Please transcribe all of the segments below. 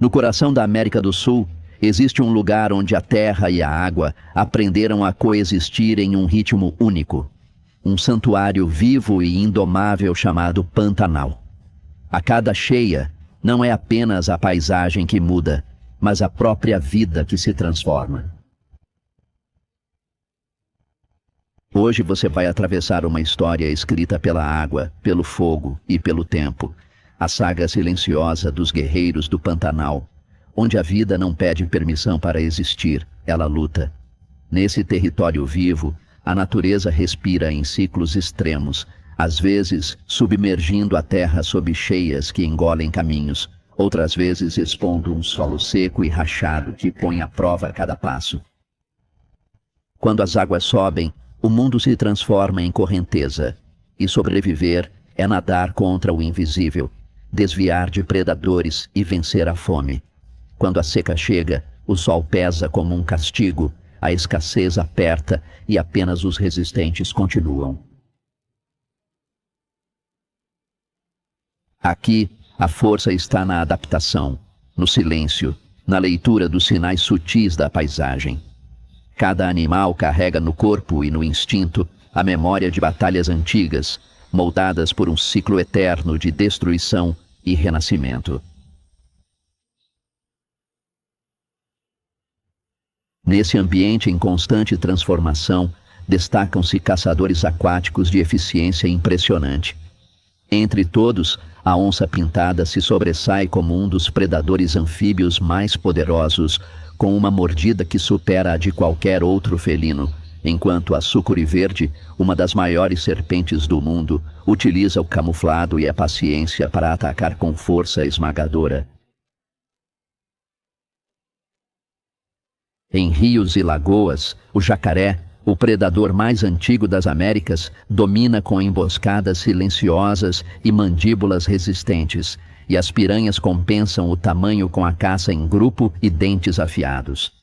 No coração da América do Sul, existe um lugar onde a terra e a água aprenderam a coexistir em um ritmo único. Um santuário vivo e indomável chamado Pantanal. A cada cheia, não é apenas a paisagem que muda, mas a própria vida que se transforma. Hoje você vai atravessar uma história escrita pela água, pelo fogo e pelo tempo. A saga silenciosa dos guerreiros do Pantanal, onde a vida não pede permissão para existir, ela luta. Nesse território vivo, a natureza respira em ciclos extremos, às vezes submergindo a terra sob cheias que engolem caminhos, outras vezes expondo um solo seco e rachado que põe à prova a cada passo. Quando as águas sobem, o mundo se transforma em correnteza, e sobreviver é nadar contra o invisível, desviar de predadores e vencer a fome. Quando a seca chega, o sol pesa como um castigo, a escassez aperta e apenas os resistentes continuam. Aqui, a força está na adaptação, no silêncio, na leitura dos sinais sutis da paisagem. Cada animal carrega no corpo e no instinto a memória de batalhas antigas, moldadas por um ciclo eterno de destruição e renascimento. Nesse ambiente em constante transformação, destacam-se caçadores aquáticos de eficiência impressionante. Entre todos, a onça-pintada se sobressai como um dos predadores anfíbios mais poderosos, com uma mordida que supera a de qualquer outro felino, enquanto a sucuri-verde, uma das maiores serpentes do mundo, utiliza o camuflado e a paciência para atacar com força esmagadora. Em rios e lagoas, o jacaré, o predador mais antigo das Américas, domina com emboscadas silenciosas e mandíbulas resistentes, e as piranhas compensam o tamanho com a caça em grupo e dentes afiados.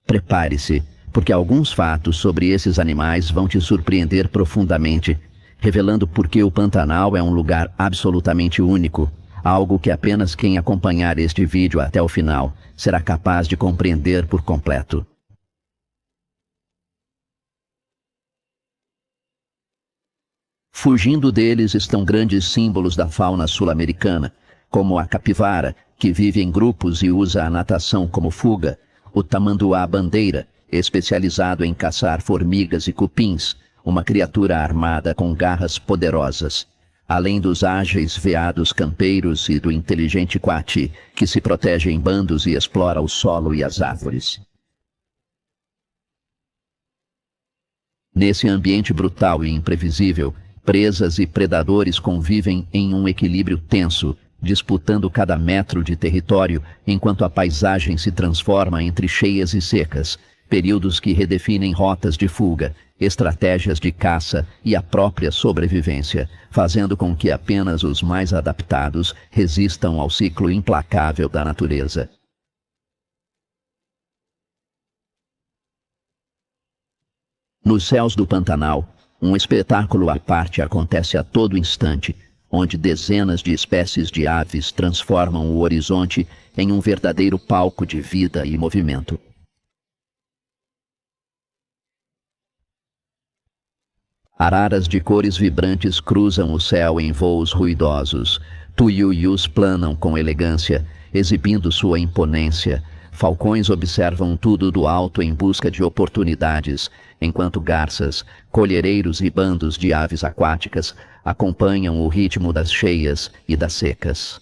Prepare-se, porque alguns fatos sobre esses animais vão te surpreender profundamente, revelando por que o Pantanal é um lugar absolutamente único, algo que apenas quem acompanhar este vídeo até o final será capaz de compreender por completo. Fugindo deles estão grandes símbolos da fauna sul-americana, como a capivara, que vive em grupos e usa a natação como fuga, o tamanduá-bandeira, especializado em caçar formigas e cupins, uma criatura armada com garras poderosas, além dos ágeis veados campeiros e do inteligente coati, que se protege em bandos e explora o solo e as árvores. Nesse ambiente brutal e imprevisível, presas e predadores convivem em um equilíbrio tenso, disputando cada metro de território enquanto a paisagem se transforma entre cheias e secas, períodos que redefinem rotas de fuga, estratégias de caça e a própria sobrevivência, fazendo com que apenas os mais adaptados resistam ao ciclo implacável da natureza. Nos céus do Pantanal, um espetáculo à parte acontece a todo instante, onde dezenas de espécies de aves transformam o horizonte em um verdadeiro palco de vida e movimento. Araras de cores vibrantes cruzam o céu em voos ruidosos, tuiuius planam com elegância, exibindo sua imponência. Falcões observam tudo do alto em busca de oportunidades, enquanto garças, colhereiros e bandos de aves aquáticas acompanham o ritmo das cheias e das secas.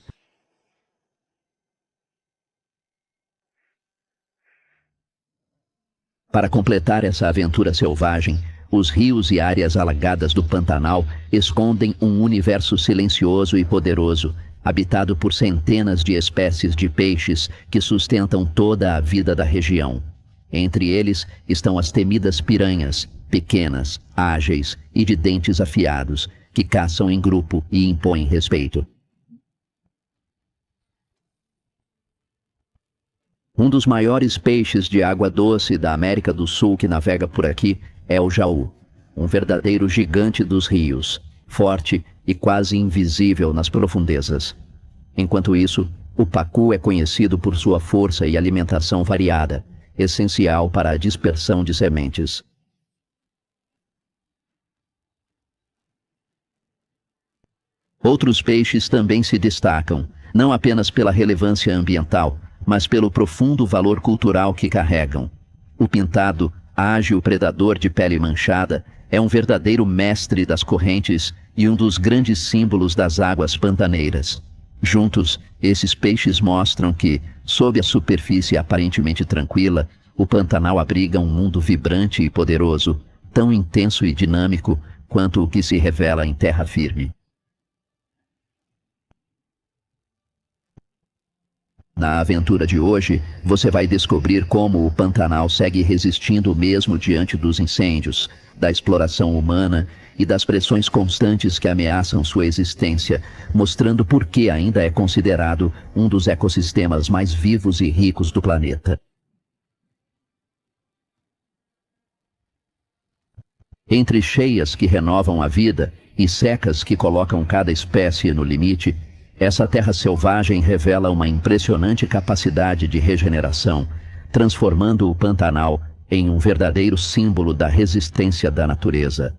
Para completar essa aventura selvagem, os rios e áreas alagadas do Pantanal escondem um universo silencioso e poderoso, habitado por centenas de espécies de peixes que sustentam toda a vida da região. Entre eles estão as temidas piranhas, pequenas, ágeis e de dentes afiados, que caçam em grupo e impõem respeito. Um dos maiores peixes de água doce da América do Sul que navega por aqui é o jaú, um verdadeiro gigante dos rios, forte e quase invisível nas profundezas. Enquanto isso, o pacu é conhecido por sua força e alimentação variada, essencial para a dispersão de sementes. Outros peixes também se destacam, não apenas pela relevância ambiental, mas pelo profundo valor cultural que carregam. O pintado, ágil predador de pele manchada, é um verdadeiro mestre das correntes e um dos grandes símbolos das águas pantaneiras. Juntos, esses peixes mostram que, sob a superfície aparentemente tranquila, o Pantanal abriga um mundo vibrante e poderoso, tão intenso e dinâmico quanto o que se revela em terra firme. Na aventura de hoje, você vai descobrir como o Pantanal segue resistindo mesmo diante dos incêndios, da exploração humana e das pressões constantes que ameaçam sua existência, mostrando por que ainda é considerado um dos ecossistemas mais vivos e ricos do planeta. Entre cheias que renovam a vida e secas que colocam cada espécie no limite, essa terra selvagem revela uma impressionante capacidade de regeneração, transformando o Pantanal em um verdadeiro símbolo da resistência da natureza.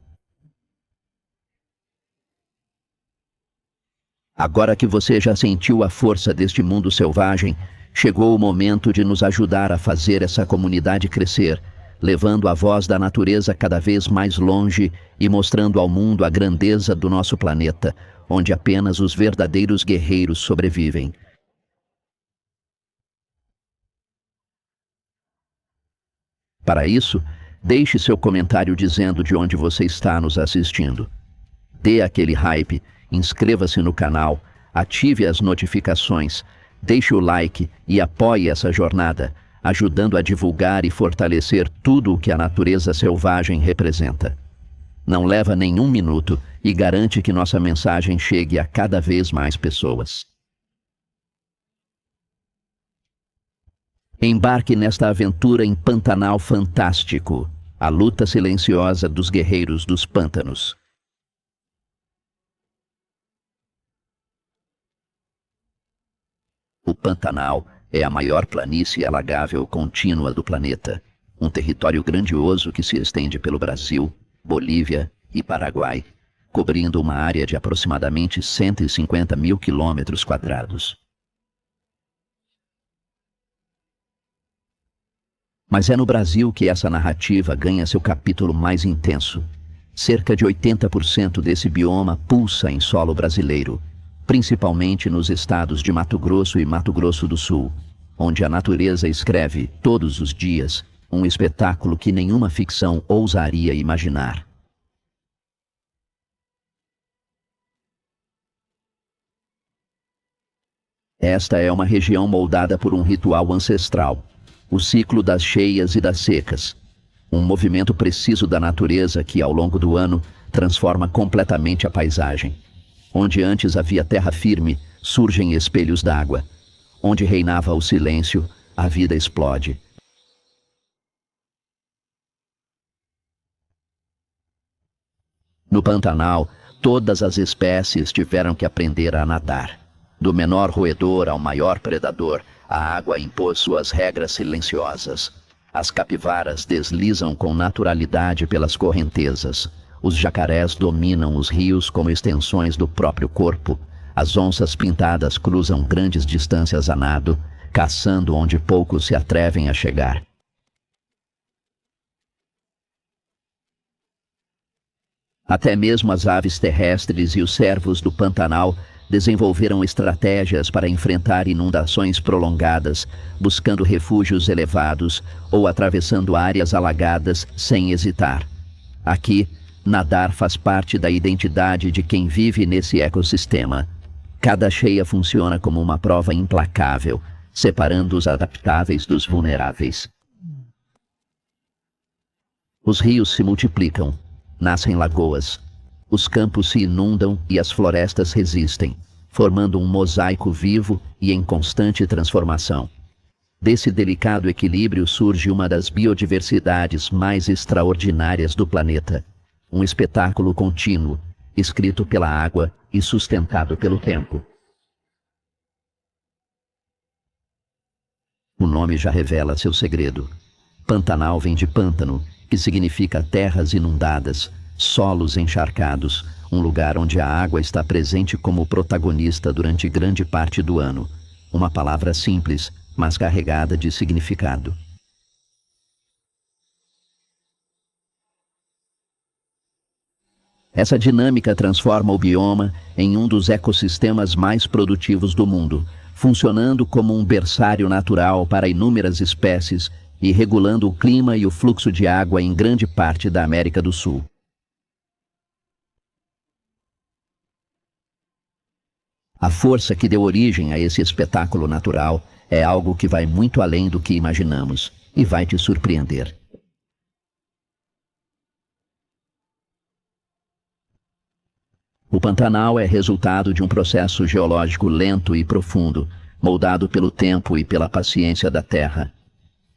Agora que você já sentiu a força deste mundo selvagem, chegou o momento de nos ajudar a fazer essa comunidade crescer, levando a voz da natureza cada vez mais longe e mostrando ao mundo a grandeza do nosso planeta, onde apenas os verdadeiros guerreiros sobrevivem. Para isso, deixe seu comentário dizendo de onde você está nos assistindo. Dê aquele hype, inscreva-se no canal, ative as notificações, deixe o like e apoie essa jornada, ajudando a divulgar e fortalecer tudo o que a natureza selvagem representa. Não leva nenhum minuto e garante que nossa mensagem chegue a cada vez mais pessoas. Embarque nesta aventura em Pantanal fantástico, a luta silenciosa dos guerreiros dos pântanos. O Pantanal é a maior planície alagável contínua do planeta, um território grandioso que se estende pelo Brasil, Bolívia e Paraguai, cobrindo uma área de aproximadamente 150 mil quilômetros quadrados. Mas é no Brasil que essa narrativa ganha seu capítulo mais intenso. Cerca de 80% desse bioma pulsa em solo brasileiro, principalmente nos estados de Mato Grosso e Mato Grosso do Sul, onde a natureza escreve, todos os dias, um espetáculo que nenhuma ficção ousaria imaginar. Esta é uma região moldada por um ritual ancestral, o ciclo das cheias e das secas, um movimento preciso da natureza que, ao longo do ano, transforma completamente a paisagem. Onde antes havia terra firme, surgem espelhos d'água. Onde reinava o silêncio, a vida explode. No Pantanal, todas as espécies tiveram que aprender a nadar. Do menor roedor ao maior predador, a água impôs suas regras silenciosas. As capivaras deslizam com naturalidade pelas correntezas. Os jacarés dominam os rios como extensões do próprio corpo. As onças pintadas cruzam grandes distâncias a nado, caçando onde poucos se atrevem a chegar. Até mesmo as aves terrestres e os cervos do Pantanal desenvolveram estratégias para enfrentar inundações prolongadas, buscando refúgios elevados ou atravessando áreas alagadas sem hesitar. Aqui, nadar faz parte da identidade de quem vive nesse ecossistema. Cada cheia funciona como uma prova implacável, separando os adaptáveis dos vulneráveis. Os rios se multiplicam. Nascem lagoas, os campos se inundam e as florestas resistem, formando um mosaico vivo e em constante transformação. Desse delicado equilíbrio surge uma das biodiversidades mais extraordinárias do planeta, um espetáculo contínuo, escrito pela água e sustentado pelo tempo. O nome já revela seu segredo. Pantanal vem de pântano, que significa terras inundadas, solos encharcados, um lugar onde a água está presente como protagonista durante grande parte do ano. Uma palavra simples, mas carregada de significado. Essa dinâmica transforma o bioma em um dos ecossistemas mais produtivos do mundo, funcionando como um berçário natural para inúmeras espécies e regulando o clima e o fluxo de água em grande parte da América do Sul. A força que deu origem a esse espetáculo natural é algo que vai muito além do que imaginamos e vai te surpreender. O Pantanal é resultado de um processo geológico lento e profundo, moldado pelo tempo e pela paciência da Terra.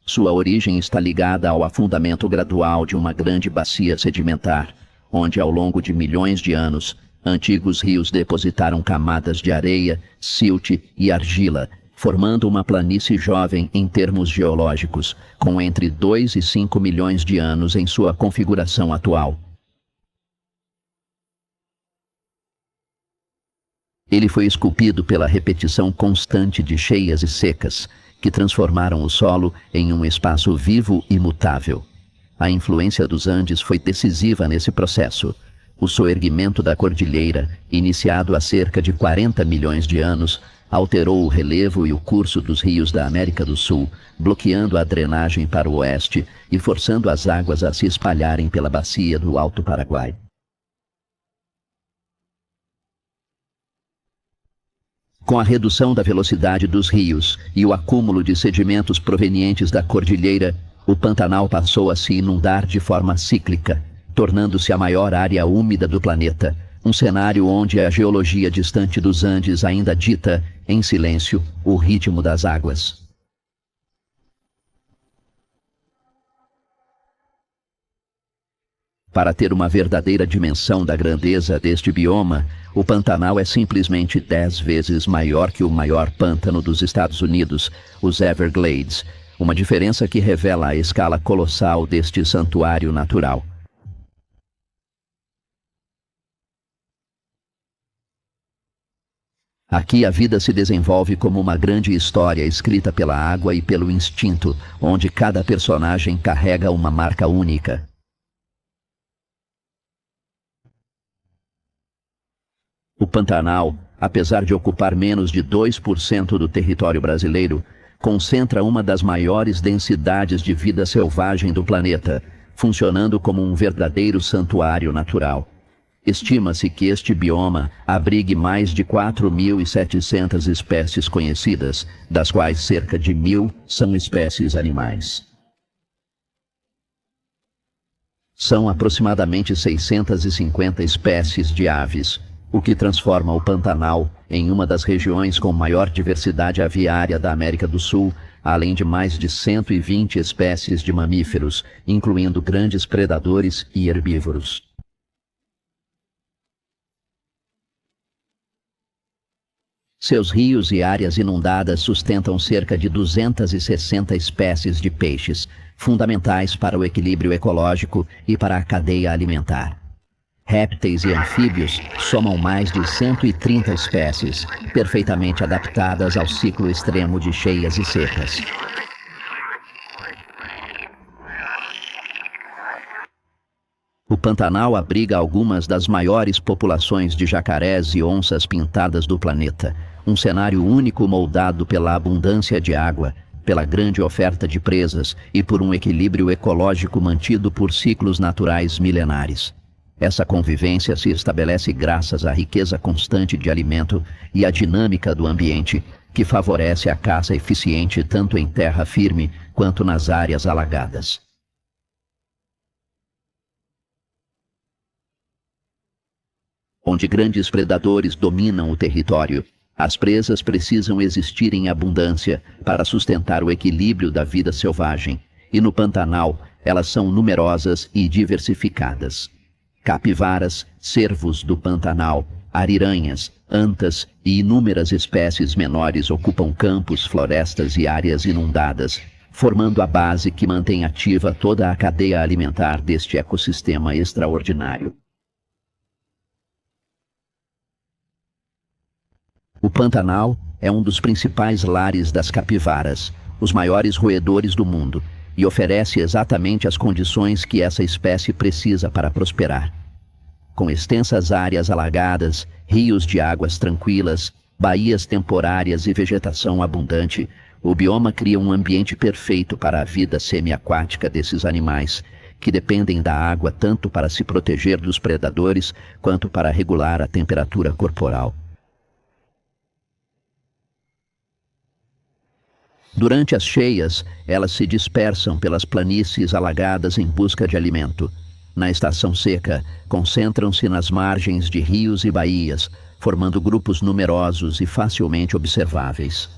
Sua origem está ligada ao afundamento gradual de uma grande bacia sedimentar, onde ao longo de milhões de anos, antigos rios depositaram camadas de areia, silt e argila, formando uma planície jovem em termos geológicos, com entre 2 e 5 milhões de anos em sua configuração atual. Ele foi esculpido pela repetição constante de cheias e secas, que transformaram o solo em um espaço vivo e mutável. A influência dos Andes foi decisiva nesse processo. O soerguimento da cordilheira, iniciado há cerca de 40 milhões de anos, alterou o relevo e o curso dos rios da América do Sul, bloqueando a drenagem para o oeste e forçando as águas a se espalharem pela bacia do Alto Paraguai. Com a redução da velocidade dos rios e o acúmulo de sedimentos provenientes da cordilheira, o Pantanal passou a se inundar de forma cíclica, tornando-se a maior área úmida do planeta, um cenário onde a geologia distante dos Andes ainda dita, em silêncio, o ritmo das águas. Para ter uma verdadeira dimensão da grandeza deste bioma, o Pantanal é simplesmente 10 vezes maior que o maior pântano dos Estados Unidos, os Everglades, uma diferença que revela a escala colossal deste santuário natural. Aqui a vida se desenvolve como uma grande história escrita pela água e pelo instinto, onde cada personagem carrega uma marca única. O Pantanal, apesar de ocupar menos de 2% do território brasileiro, concentra uma das maiores densidades de vida selvagem do planeta, funcionando como um verdadeiro santuário natural. Estima-se que este bioma abrigue mais de 4.700 espécies conhecidas, das quais cerca de 1.000 são espécies animais. São aproximadamente 650 espécies de aves, o que transforma o Pantanal em uma das regiões com maior diversidade aviária da América do Sul, além de mais de 120 espécies de mamíferos, incluindo grandes predadores e herbívoros. Seus rios e áreas inundadas sustentam cerca de 260 espécies de peixes, fundamentais para o equilíbrio ecológico e para a cadeia alimentar. Répteis e anfíbios somam mais de 130 espécies, perfeitamente adaptadas ao ciclo extremo de cheias e secas. O Pantanal abriga algumas das maiores populações de jacarés e onças pintadas do planeta, um cenário único moldado pela abundância de água, pela grande oferta de presas e por um equilíbrio ecológico mantido por ciclos naturais milenares. Essa convivência se estabelece graças à riqueza constante de alimento e à dinâmica do ambiente, que favorece a caça eficiente tanto em terra firme quanto nas áreas alagadas. Onde grandes predadores dominam o território, as presas precisam existir em abundância para sustentar o equilíbrio da vida selvagem, e no Pantanal elas são numerosas e diversificadas. Capivaras, cervos do Pantanal, ariranhas, antas e inúmeras espécies menores ocupam campos, florestas e áreas inundadas, formando a base que mantém ativa toda a cadeia alimentar deste ecossistema extraordinário. O Pantanal é um dos principais lares das capivaras, os maiores roedores do mundo, e oferece exatamente as condições que essa espécie precisa para prosperar. Com extensas áreas alagadas, rios de águas tranquilas, baías temporárias e vegetação abundante, o bioma cria um ambiente perfeito para a vida semiaquática desses animais, que dependem da água tanto para se proteger dos predadores quanto para regular a temperatura corporal. Durante as cheias, elas se dispersam pelas planícies alagadas em busca de alimento. Na estação seca, concentram-se nas margens de rios e baías, formando grupos numerosos e facilmente observáveis.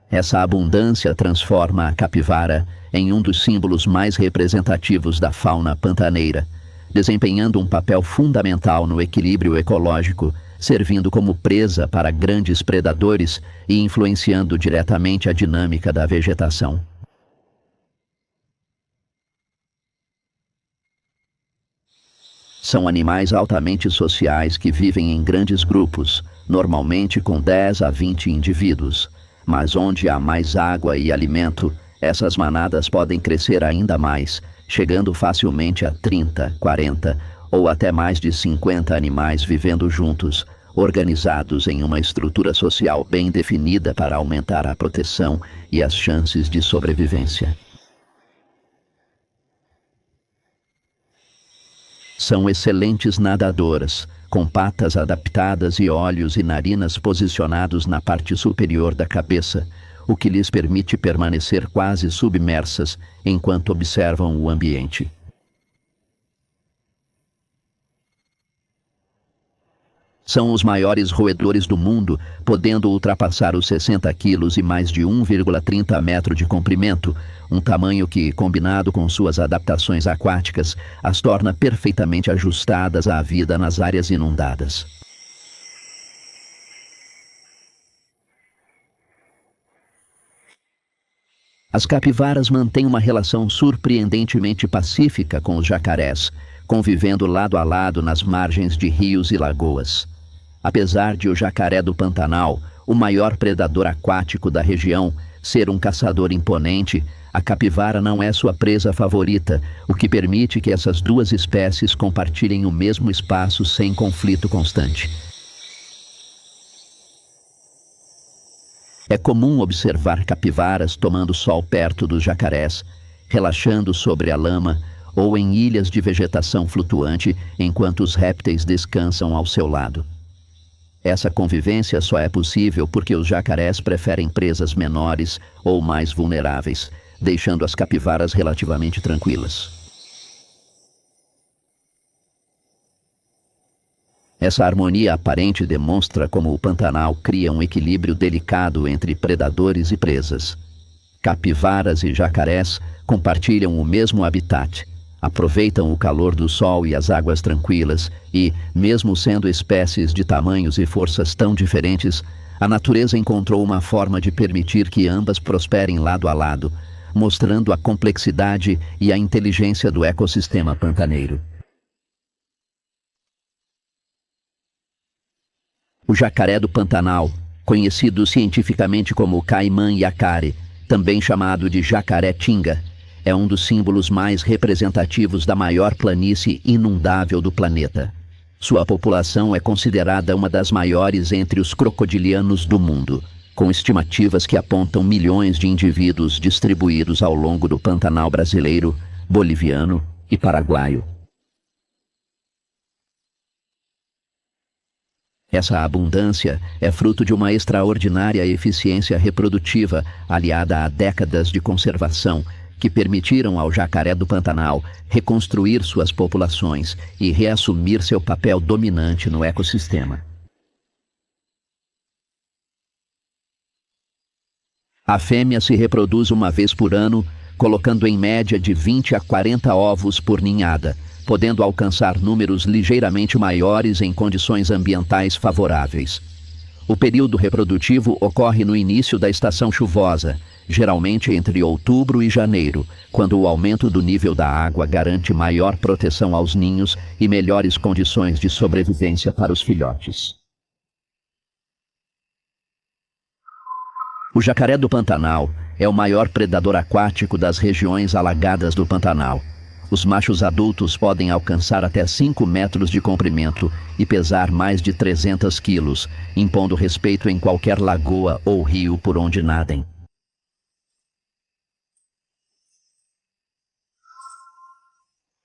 Essa abundância transforma a capivara em um dos símbolos mais representativos da fauna pantaneira, desempenhando um papel fundamental no equilíbrio ecológico, servindo como presa para grandes predadores e influenciando diretamente a dinâmica da vegetação. São animais altamente sociais que vivem em grandes grupos, normalmente com 10 a 20 indivíduos, mas onde há mais água e alimento, essas manadas podem crescer ainda mais, chegando facilmente a 30, 40 ou até mais de 50 animais vivendo juntos, organizados em uma estrutura social bem definida para aumentar a proteção e as chances de sobrevivência. São excelentes nadadoras, com patas adaptadas e olhos e narinas posicionados na parte superior da cabeça, o que lhes permite permanecer quase submersas enquanto observam o ambiente. São os maiores roedores do mundo, podendo ultrapassar os 60 quilos e mais de 1,30 metro de comprimento, um tamanho que, combinado com suas adaptações aquáticas, as torna perfeitamente ajustadas à vida nas áreas inundadas. As capivaras mantêm uma relação surpreendentemente pacífica com os jacarés, convivendo lado a lado nas margens de rios e lagoas. Apesar de o jacaré do Pantanal, o maior predador aquático da região, ser um caçador imponente, a capivara não é sua presa favorita, o que permite que essas duas espécies compartilhem o mesmo espaço sem conflito constante. É comum observar capivaras tomando sol perto dos jacarés, relaxando sobre a lama ou em ilhas de vegetação flutuante enquanto os répteis descansam ao seu lado. Essa convivência só é possível porque os jacarés preferem presas menores ou mais vulneráveis, deixando as capivaras relativamente tranquilas. Essa harmonia aparente demonstra como o Pantanal cria um equilíbrio delicado entre predadores e presas. Capivaras e jacarés compartilham o mesmo habitat, aproveitam o calor do sol e as águas tranquilas e, mesmo sendo espécies de tamanhos e forças tão diferentes, a natureza encontrou uma forma de permitir que ambas prosperem lado a lado, mostrando a complexidade e a inteligência do ecossistema pantaneiro. O jacaré do Pantanal, conhecido cientificamente como caimã yacare, também chamado de jacaré-tinga, é um dos símbolos mais representativos da maior planície inundável do planeta. Sua população é considerada uma das maiores entre os crocodilianos do mundo, com estimativas que apontam milhões de indivíduos distribuídos ao longo do Pantanal brasileiro, boliviano e paraguaio. Essa abundância é fruto de uma extraordinária eficiência reprodutiva aliada a décadas de conservação que permitiram ao jacaré do Pantanal reconstruir suas populações e reassumir seu papel dominante no ecossistema. A fêmea se reproduz uma vez por ano, colocando em média de 20 a 40 ovos por ninhada, podendo alcançar números ligeiramente maiores em condições ambientais favoráveis. O período reprodutivo ocorre no início da estação chuvosa, geralmente entre outubro e janeiro, quando o aumento do nível da água garante maior proteção aos ninhos e melhores condições de sobrevivência para os filhotes. O jacaré do Pantanal é o maior predador aquático das regiões alagadas do Pantanal. Os machos adultos podem alcançar até 5 metros de comprimento e pesar mais de 300 quilos, impondo respeito em qualquer lagoa ou rio por onde nadem.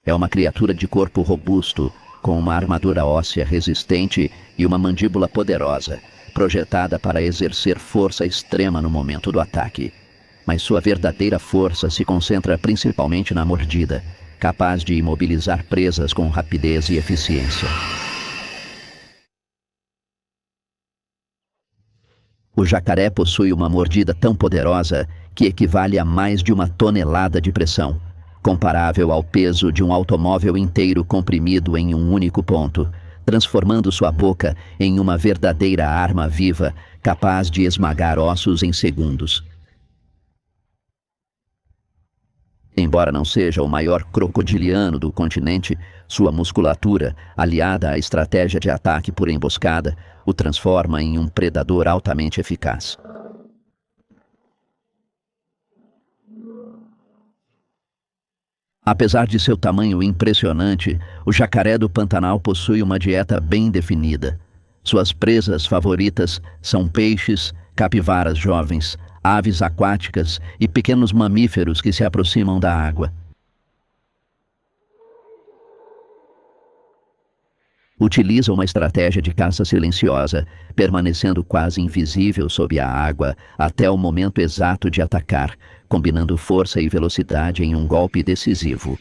É uma criatura de corpo robusto, com uma armadura óssea resistente e uma mandíbula poderosa, projetada para exercer força extrema no momento do ataque. Mas sua verdadeira força se concentra principalmente na mordida, capaz de imobilizar presas com rapidez e eficiência. O jacaré possui uma mordida tão poderosa que equivale a mais de 1 tonelada de pressão, comparável ao peso de um automóvel inteiro comprimido em um único ponto, transformando sua boca em uma verdadeira arma viva, capaz de esmagar ossos em segundos. Embora não seja o maior crocodiliano do continente, sua musculatura, aliada à estratégia de ataque por emboscada, o transforma em um predador altamente eficaz. Apesar de seu tamanho impressionante, o jacaré do Pantanal possui uma dieta bem definida. Suas presas favoritas são peixes, capivaras jovens, aves aquáticas e pequenos mamíferos que se aproximam da água. Utiliza uma estratégia de caça silenciosa, permanecendo quase invisível sob a água até o momento exato de atacar, combinando força e velocidade em um golpe decisivo.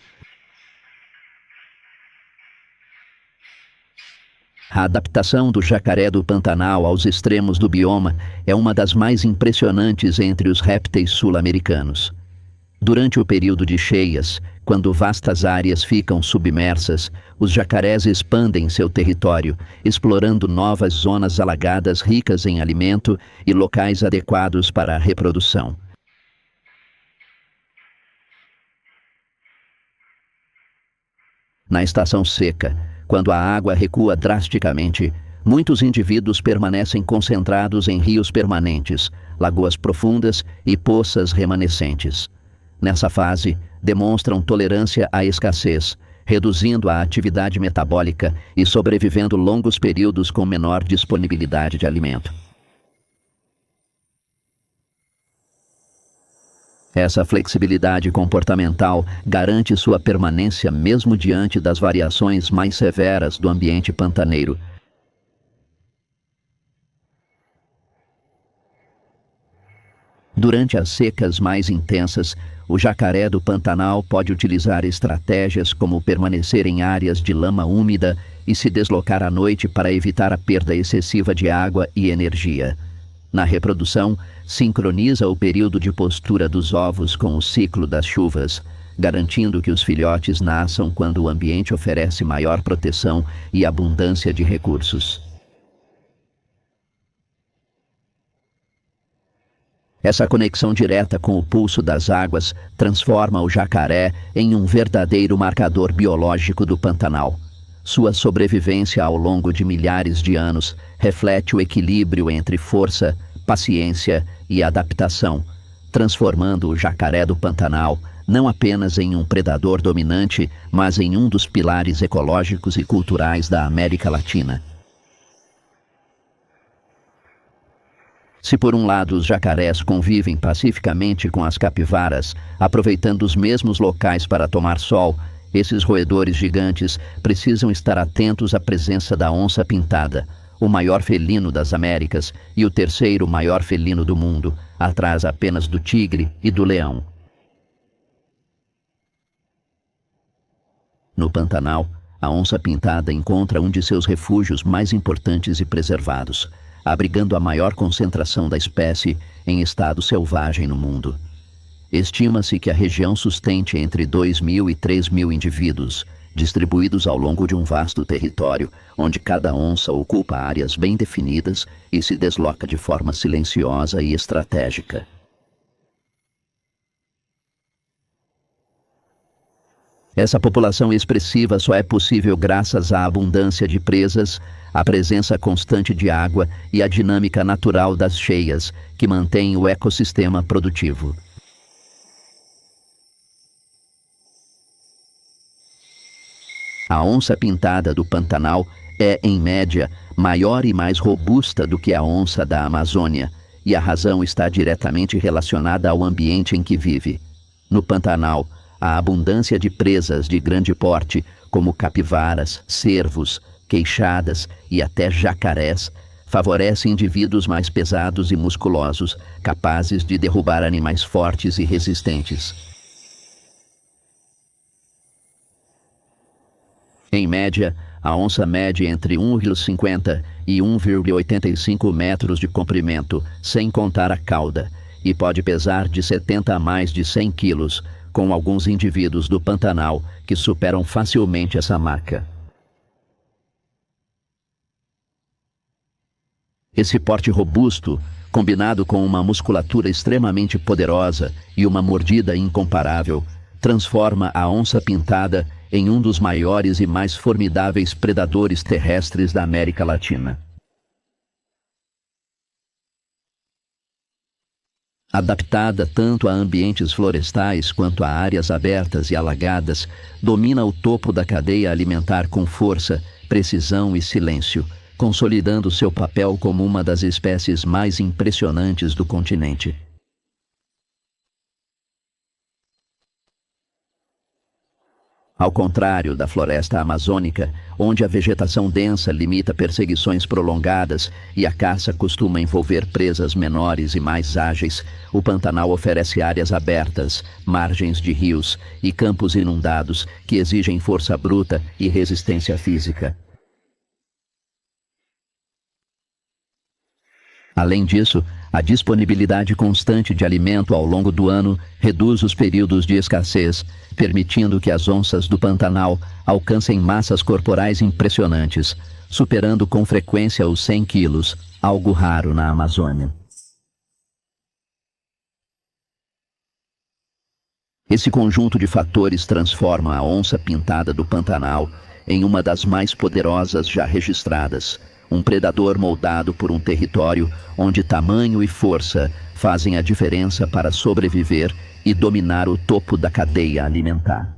A adaptação do jacaré do Pantanal aos extremos do bioma é uma das mais impressionantes entre os répteis sul-americanos. Durante o período de cheias, quando vastas áreas ficam submersas, os jacarés expandem seu território, explorando novas zonas alagadas ricas em alimento e locais adequados para a reprodução. Na estação seca, quando a água recua drasticamente, muitos indivíduos permanecem concentrados em rios permanentes, lagoas profundas e poças remanescentes. Nessa fase, demonstram tolerância à escassez, reduzindo a atividade metabólica e sobrevivendo longos períodos com menor disponibilidade de alimento. Essa flexibilidade comportamental garante sua permanência mesmo diante das variações mais severas do ambiente pantaneiro. Durante as secas mais intensas, o jacaré do Pantanal pode utilizar estratégias como permanecer em áreas de lama úmida e se deslocar à noite para evitar a perda excessiva de água e energia. Na reprodução, sincroniza o período de postura dos ovos com o ciclo das chuvas, garantindo que os filhotes nasçam quando o ambiente oferece maior proteção e abundância de recursos. Essa conexão direta com o pulso das águas transforma o jacaré em um verdadeiro marcador biológico do Pantanal. Sua sobrevivência ao longo de milhares de anos reflete o equilíbrio entre força, paciência e adaptação, transformando o jacaré do Pantanal não apenas em um predador dominante, mas em um dos pilares ecológicos e culturais da América Latina. Se por um lado os jacarés convivem pacificamente com as capivaras, aproveitando os mesmos locais para tomar sol, esses roedores gigantes precisam estar atentos à presença da onça-pintada, o maior felino das Américas e o terceiro maior felino do mundo, atrás apenas do tigre e do leão. No Pantanal, a onça-pintada encontra um de seus refúgios mais importantes e preservados, abrigando a maior concentração da espécie em estado selvagem no mundo. Estima-se que a região sustente entre 2.000 e 3.000 indivíduos, distribuídos ao longo de um vasto território, onde cada onça ocupa áreas bem definidas e se desloca de forma silenciosa e estratégica. Essa população expressiva só é possível graças à abundância de presas, à presença constante de água e à dinâmica natural das cheias, que mantém o ecossistema produtivo. A onça pintada do Pantanal é, em média, maior e mais robusta do que a onça da Amazônia, e a razão está diretamente relacionada ao ambiente em que vive. No Pantanal, a abundância de presas de grande porte, como capivaras, cervos, queixadas e até jacarés, favorece indivíduos mais pesados e musculosos, capazes de derrubar animais fortes e resistentes. Em média, a onça mede entre 1,50 e 1,85 metros de comprimento, sem contar a cauda, e pode pesar de 70 a mais de 100 quilos, com alguns indivíduos do Pantanal que superam facilmente essa marca. Esse porte robusto, combinado com uma musculatura extremamente poderosa e uma mordida incomparável, transforma a onça pintada em um dos maiores e mais formidáveis predadores terrestres da América Latina. Adaptada tanto a ambientes florestais quanto a áreas abertas e alagadas, domina o topo da cadeia alimentar com força, precisão e silêncio, consolidando seu papel como uma das espécies mais impressionantes do continente. Ao contrário da floresta amazônica, onde a vegetação densa limita perseguições prolongadas e a caça costuma envolver presas menores e mais ágeis, o Pantanal oferece áreas abertas, margens de rios e campos inundados que exigem força bruta e resistência física. Além disso, a disponibilidade constante de alimento ao longo do ano reduz os períodos de escassez, permitindo que as onças do Pantanal alcancem massas corporais impressionantes, superando com frequência os 100 quilos, algo raro na Amazônia. Esse conjunto de fatores transforma a onça pintada do Pantanal em uma das mais poderosas já registradas, um predador moldado por um território onde tamanho e força fazem a diferença para sobreviver e dominar o topo da cadeia alimentar.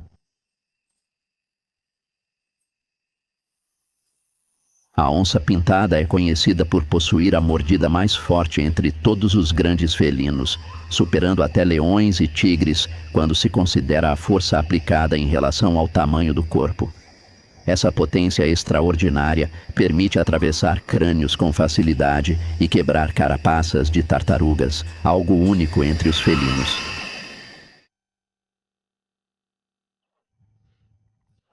A onça pintada é conhecida por possuir a mordida mais forte entre todos os grandes felinos, superando até leões e tigres quando se considera a força aplicada em relação ao tamanho do corpo. Essa potência extraordinária permite atravessar crânios com facilidade e quebrar carapaças de tartarugas, algo único entre os felinos.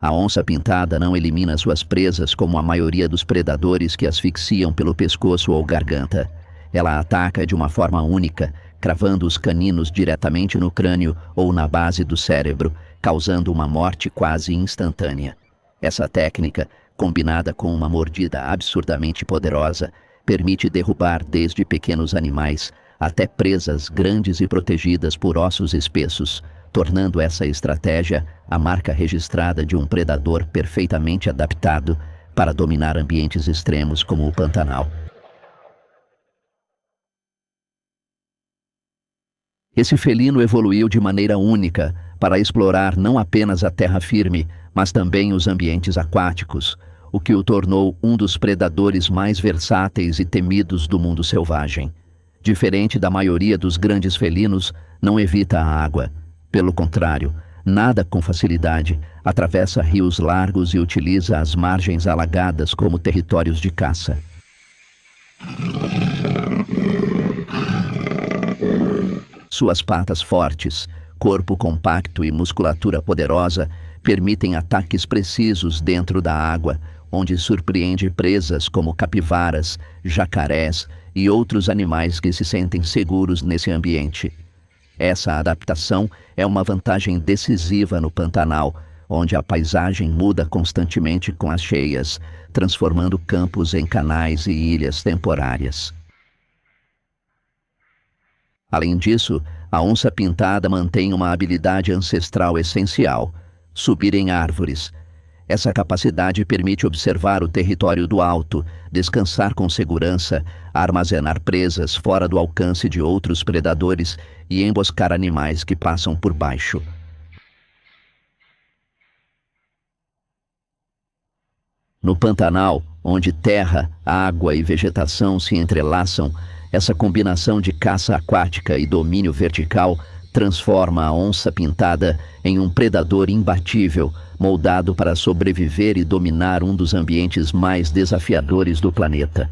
A onça pintada não elimina suas presas como a maioria dos predadores que asfixiam pelo pescoço ou garganta. Ela ataca de uma forma única, cravando os caninos diretamente no crânio ou na base do cérebro, causando uma morte quase instantânea. Essa técnica, combinada com uma mordida absurdamente poderosa, permite derrubar desde pequenos animais até presas grandes e protegidas por ossos espessos, tornando essa estratégia a marca registrada de um predador perfeitamente adaptado para dominar ambientes extremos como o Pantanal. Esse felino evoluiu de maneira única para explorar não apenas a terra firme, mas também os ambientes aquáticos, o que o tornou um dos predadores mais versáteis e temidos do mundo selvagem. Diferente da maioria dos grandes felinos, não evita a água. Pelo contrário, nada com facilidade, atravessa rios largos e utiliza as margens alagadas como territórios de caça. Suas patas fortes, corpo compacto e musculatura poderosa permitem ataques precisos dentro da água, onde surpreende presas como capivaras, jacarés e outros animais que se sentem seguros nesse ambiente. Essa adaptação é uma vantagem decisiva no Pantanal, onde a paisagem muda constantemente com as cheias, transformando campos em canais e ilhas temporárias. Além disso, a onça-pintada mantém uma habilidade ancestral essencial: subir em árvores. Essa capacidade permite observar o território do alto, descansar com segurança, armazenar presas fora do alcance de outros predadores e emboscar animais que passam por baixo. No Pantanal, onde terra, água e vegetação se entrelaçam, essa combinação de caça aquática e domínio vertical transforma a onça-pintada em um predador imbatível, moldado para sobreviver e dominar um dos ambientes mais desafiadores do planeta.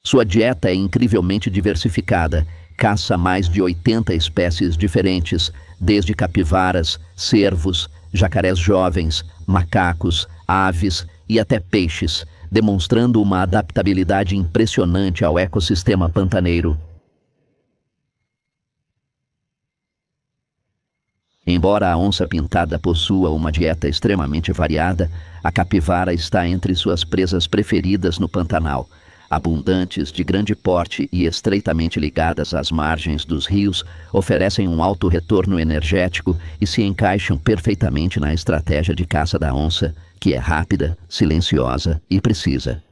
Sua dieta é incrivelmente diversificada, caça mais de 80 espécies diferentes, desde capivaras, cervos, jacarés jovens, macacos, aves e até peixes, demonstrando uma adaptabilidade impressionante ao ecossistema pantaneiro. Embora a onça-pintada possua uma dieta extremamente variada, a capivara está entre suas presas preferidas no Pantanal. Abundantes, de grande porte e estreitamente ligadas às margens dos rios, oferecem um alto retorno energético e se encaixam perfeitamente na estratégia de caça da onça, que é rápida, silenciosa e precisa.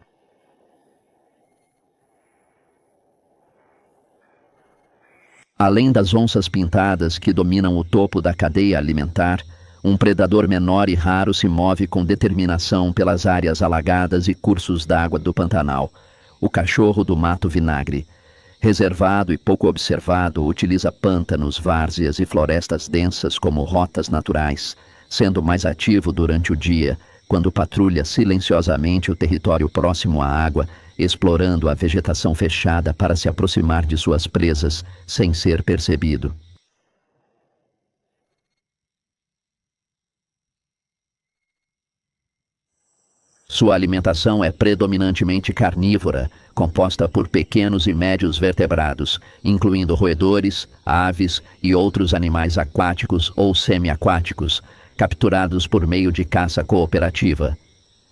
Além das onças pintadas que dominam o topo da cadeia alimentar, um predador menor e raro se move com determinação pelas áreas alagadas e cursos d'água do Pantanal: o cachorro do mato vinagre. Reservado e pouco observado, utiliza pântanos, várzeas e florestas densas como rotas naturais, sendo mais ativo durante o dia, quando patrulha silenciosamente o território próximo à água, explorando a vegetação fechada para se aproximar de suas presas, sem ser percebido. Sua alimentação é predominantemente carnívora, composta por pequenos e médios vertebrados, incluindo roedores, aves e outros animais aquáticos ou semiaquáticos, capturados por meio de caça cooperativa.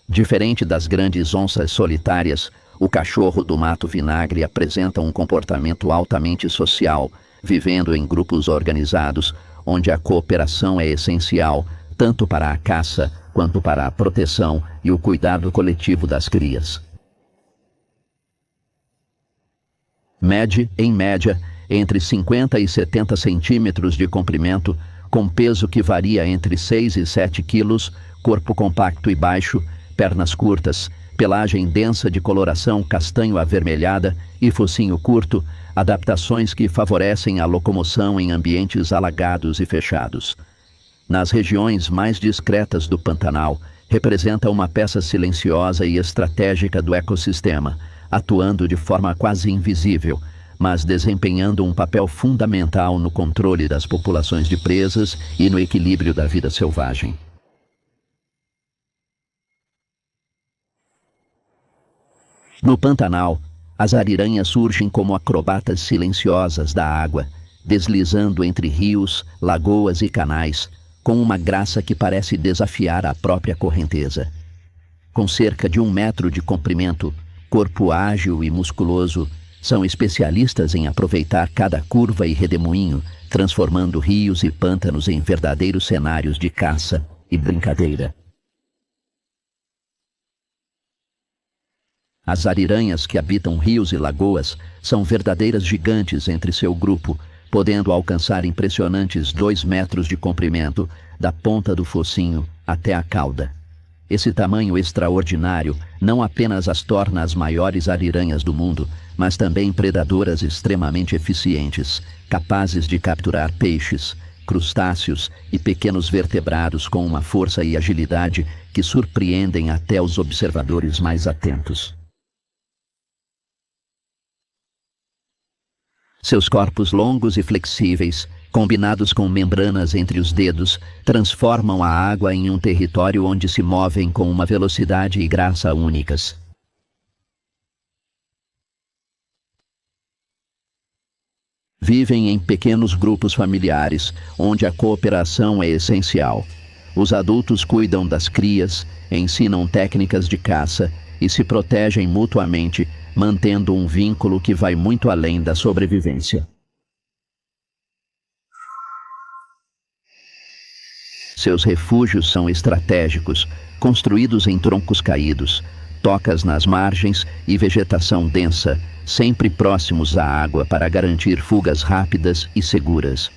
Diferente das grandes onças solitárias, o cachorro do mato vinagre apresenta um comportamento altamente social, vivendo em grupos organizados, onde a cooperação é essencial, tanto para a caça quanto para a proteção e o cuidado coletivo das crias. Mede, em média, entre 50 e 70 centímetros de comprimento, com peso que varia entre 6 e 7 quilos, corpo compacto e baixo, pernas curtas, pelagem densa de coloração castanho-avermelhada e focinho curto, adaptações que favorecem a locomoção em ambientes alagados e fechados. Nas regiões mais discretas do Pantanal, representa uma peça silenciosa e estratégica do ecossistema, atuando de forma quase invisível, mas desempenhando um papel fundamental no controle das populações de presas e no equilíbrio da vida selvagem. No Pantanal, as ariranhas surgem como acrobatas silenciosas da água, deslizando entre rios, lagoas e canais, com uma graça que parece desafiar a própria correnteza. Com cerca de 1 metro de comprimento, corpo ágil e musculoso, são especialistas em aproveitar cada curva e redemoinho, transformando rios e pântanos em verdadeiros cenários de caça e brincadeira. As ariranhas que habitam rios e lagoas são verdadeiras gigantes entre seu grupo, podendo alcançar impressionantes 2 metros de comprimento, da ponta do focinho até a cauda. Esse tamanho extraordinário não apenas as torna as maiores ariranhas do mundo, mas também predadoras extremamente eficientes, capazes de capturar peixes, crustáceos e pequenos vertebrados com uma força e agilidade que surpreendem até os observadores mais atentos. Seus corpos longos e flexíveis, combinados com membranas entre os dedos, transformam a água em um território onde se movem com uma velocidade e graça únicas. Vivem em pequenos grupos familiares, onde a cooperação é essencial. Os adultos cuidam das crias, ensinam técnicas de caça e se protegem mutuamente, mantendo um vínculo que vai muito além da sobrevivência. Seus refúgios são estratégicos, construídos em troncos caídos, tocas nas margens e vegetação densa, sempre próximos à água para garantir fugas rápidas e seguras.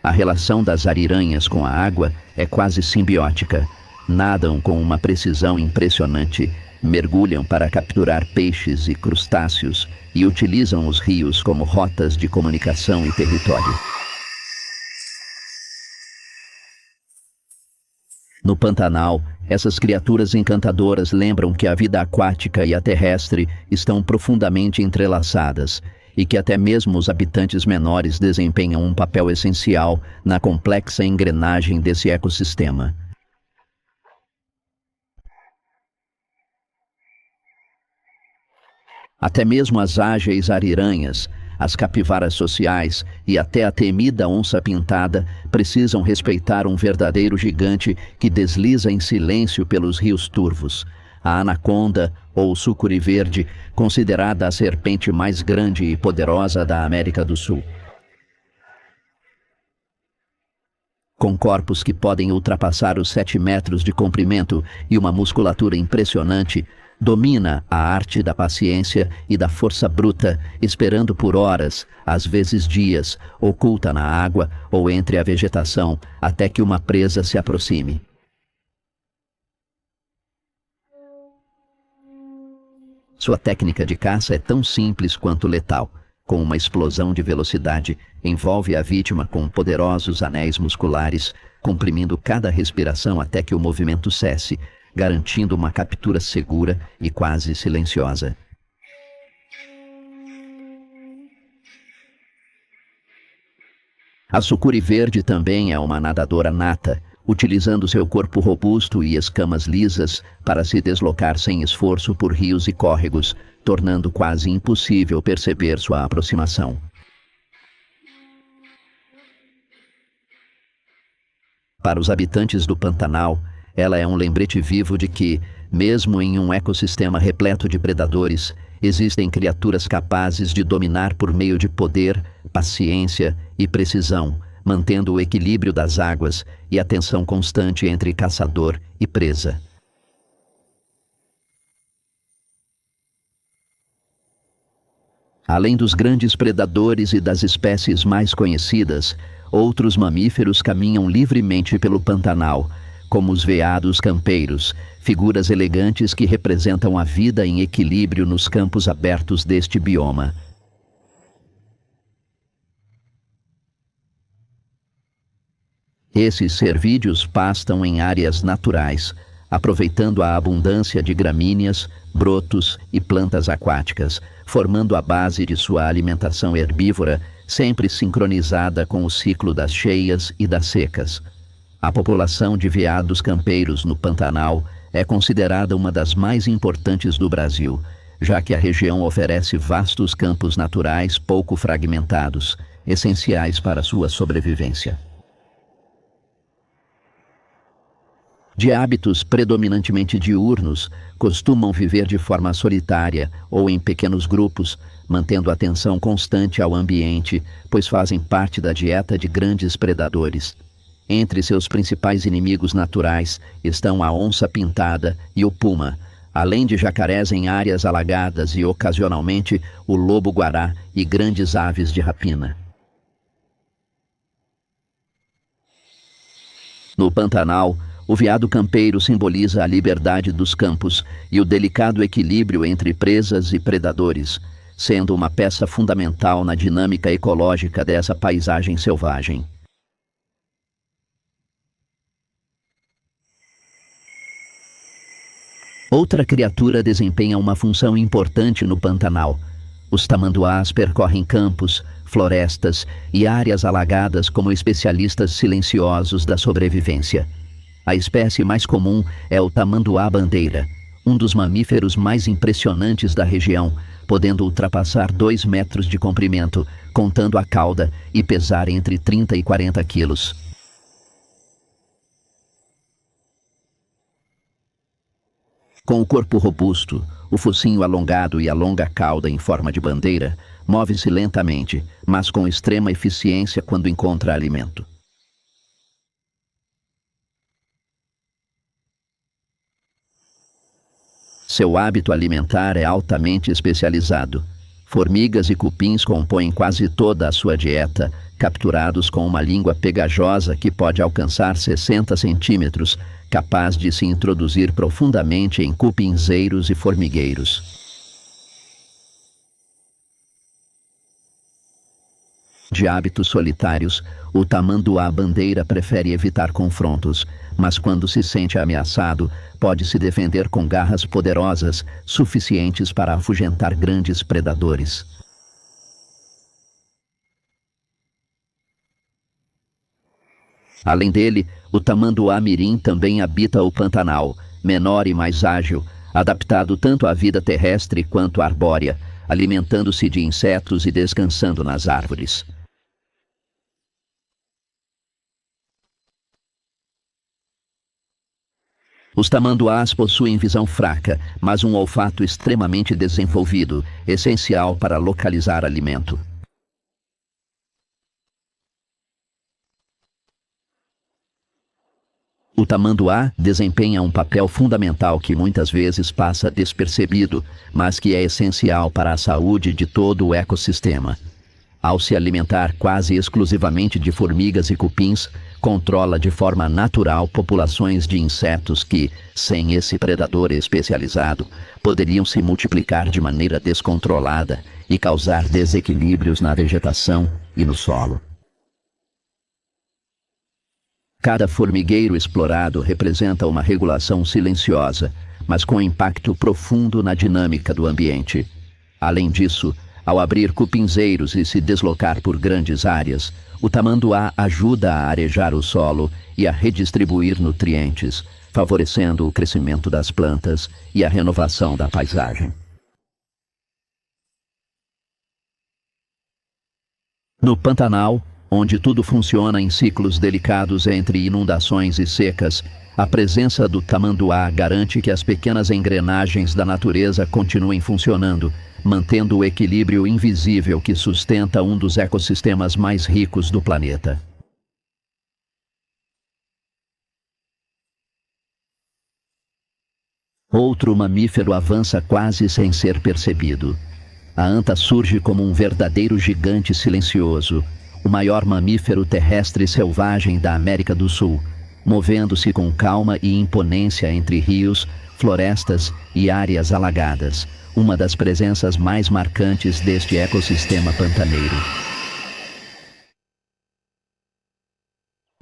A relação das ariranhas com a água é quase simbiótica. Nadam com uma precisão impressionante, mergulham para capturar peixes e crustáceos e utilizam os rios como rotas de comunicação e território. No Pantanal, essas criaturas encantadoras lembram que a vida aquática e a terrestre estão profundamente entrelaçadas e que até mesmo os habitantes menores desempenham um papel essencial na complexa engrenagem desse ecossistema. Até mesmo as ágeis ariranhas, as capivaras sociais e até a temida onça-pintada precisam respeitar um verdadeiro gigante que desliza em silêncio pelos rios turvos. A anaconda, ou sucuri verde, considerada a serpente mais grande e poderosa da América do Sul. Com corpos que podem ultrapassar os 7 metros de comprimento e uma musculatura impressionante, domina a arte da paciência e da força bruta, esperando por horas, às vezes dias, oculta na água ou entre a vegetação, até que uma presa se aproxime. Sua técnica de caça é tão simples quanto letal. Com uma explosão de velocidade, envolve a vítima com poderosos anéis musculares, comprimindo cada respiração até que o movimento cesse, garantindo uma captura segura e quase silenciosa. A sucuri verde também é uma nadadora nata, utilizando seu corpo robusto e escamas lisas para se deslocar sem esforço por rios e córregos, tornando quase impossível perceber sua aproximação. Para os habitantes do Pantanal, ela é um lembrete vivo de que, mesmo em um ecossistema repleto de predadores, existem criaturas capazes de dominar por meio de poder, paciência e precisão, mantendo o equilíbrio das águas e a tensão constante entre caçador e presa. Além dos grandes predadores e das espécies mais conhecidas, outros mamíferos caminham livremente pelo Pantanal, como os veados campeiros, figuras elegantes que representam a vida em equilíbrio nos campos abertos deste bioma. Esses cervídeos pastam em áreas naturais, aproveitando a abundância de gramíneas, brotos e plantas aquáticas, formando a base de sua alimentação herbívora, sempre sincronizada com o ciclo das cheias e das secas. A população de veados campeiros no Pantanal é considerada uma das mais importantes do Brasil, já que a região oferece vastos campos naturais pouco fragmentados, essenciais para sua sobrevivência. De hábitos predominantemente diurnos, costumam viver de forma solitária ou em pequenos grupos, mantendo atenção constante ao ambiente, pois fazem parte da dieta de grandes predadores. Entre seus principais inimigos naturais estão a onça-pintada e o puma, além de jacarés em áreas alagadas e, ocasionalmente, o lobo-guará e grandes aves de rapina. No Pantanal, o veado campeiro simboliza a liberdade dos campos e o delicado equilíbrio entre presas e predadores, sendo uma peça fundamental na dinâmica ecológica dessa paisagem selvagem. Outra criatura desempenha uma função importante no Pantanal. Os tamanduás percorrem campos, florestas e áreas alagadas como especialistas silenciosos da sobrevivência. A espécie mais comum é o tamanduá-bandeira, um dos mamíferos mais impressionantes da região, podendo ultrapassar 2 metros de comprimento, contando a cauda, e pesar entre 30 e 40 quilos. Com o corpo robusto, o focinho alongado e a longa cauda em forma de bandeira, move-se lentamente, mas com extrema eficiência quando encontra alimento. Seu hábito alimentar é altamente especializado. Formigas e cupins compõem quase toda a sua dieta, capturados com uma língua pegajosa que pode alcançar 60 centímetros, capaz de se introduzir profundamente em cupinzeiros e formigueiros. De hábitos solitários, o tamanduá-bandeira prefere evitar confrontos, mas quando se sente ameaçado, pode se defender com garras poderosas, suficientes para afugentar grandes predadores. Além dele, o tamanduá-mirim também habita o Pantanal, menor e mais ágil, adaptado tanto à vida terrestre quanto arbórea, alimentando-se de insetos e descansando nas árvores. Os tamanduás possuem visão fraca, mas um olfato extremamente desenvolvido, essencial para localizar alimento. O tamanduá desempenha um papel fundamental que muitas vezes passa despercebido, mas que é essencial para a saúde de todo o ecossistema. Ao se alimentar quase exclusivamente de formigas e cupins, controla de forma natural populações de insetos que, sem esse predador especializado, poderiam se multiplicar de maneira descontrolada e causar desequilíbrios na vegetação e no solo. Cada formigueiro explorado representa uma regulação silenciosa, mas com impacto profundo na dinâmica do ambiente. Além disso, ao abrir cupinzeiros e se deslocar por grandes áreas, o tamanduá ajuda a arejar o solo e a redistribuir nutrientes, favorecendo o crescimento das plantas e a renovação da paisagem. No Pantanal, onde tudo funciona em ciclos delicados entre inundações e secas, a presença do tamanduá garante que as pequenas engrenagens da natureza continuem funcionando, mantendo o equilíbrio invisível que sustenta um dos ecossistemas mais ricos do planeta. Outro mamífero avança quase sem ser percebido. A anta surge como um verdadeiro gigante silencioso, o maior mamífero terrestre selvagem da América do Sul, movendo-se com calma e imponência entre rios, florestas e áreas alagadas, uma das presenças mais marcantes deste ecossistema pantaneiro.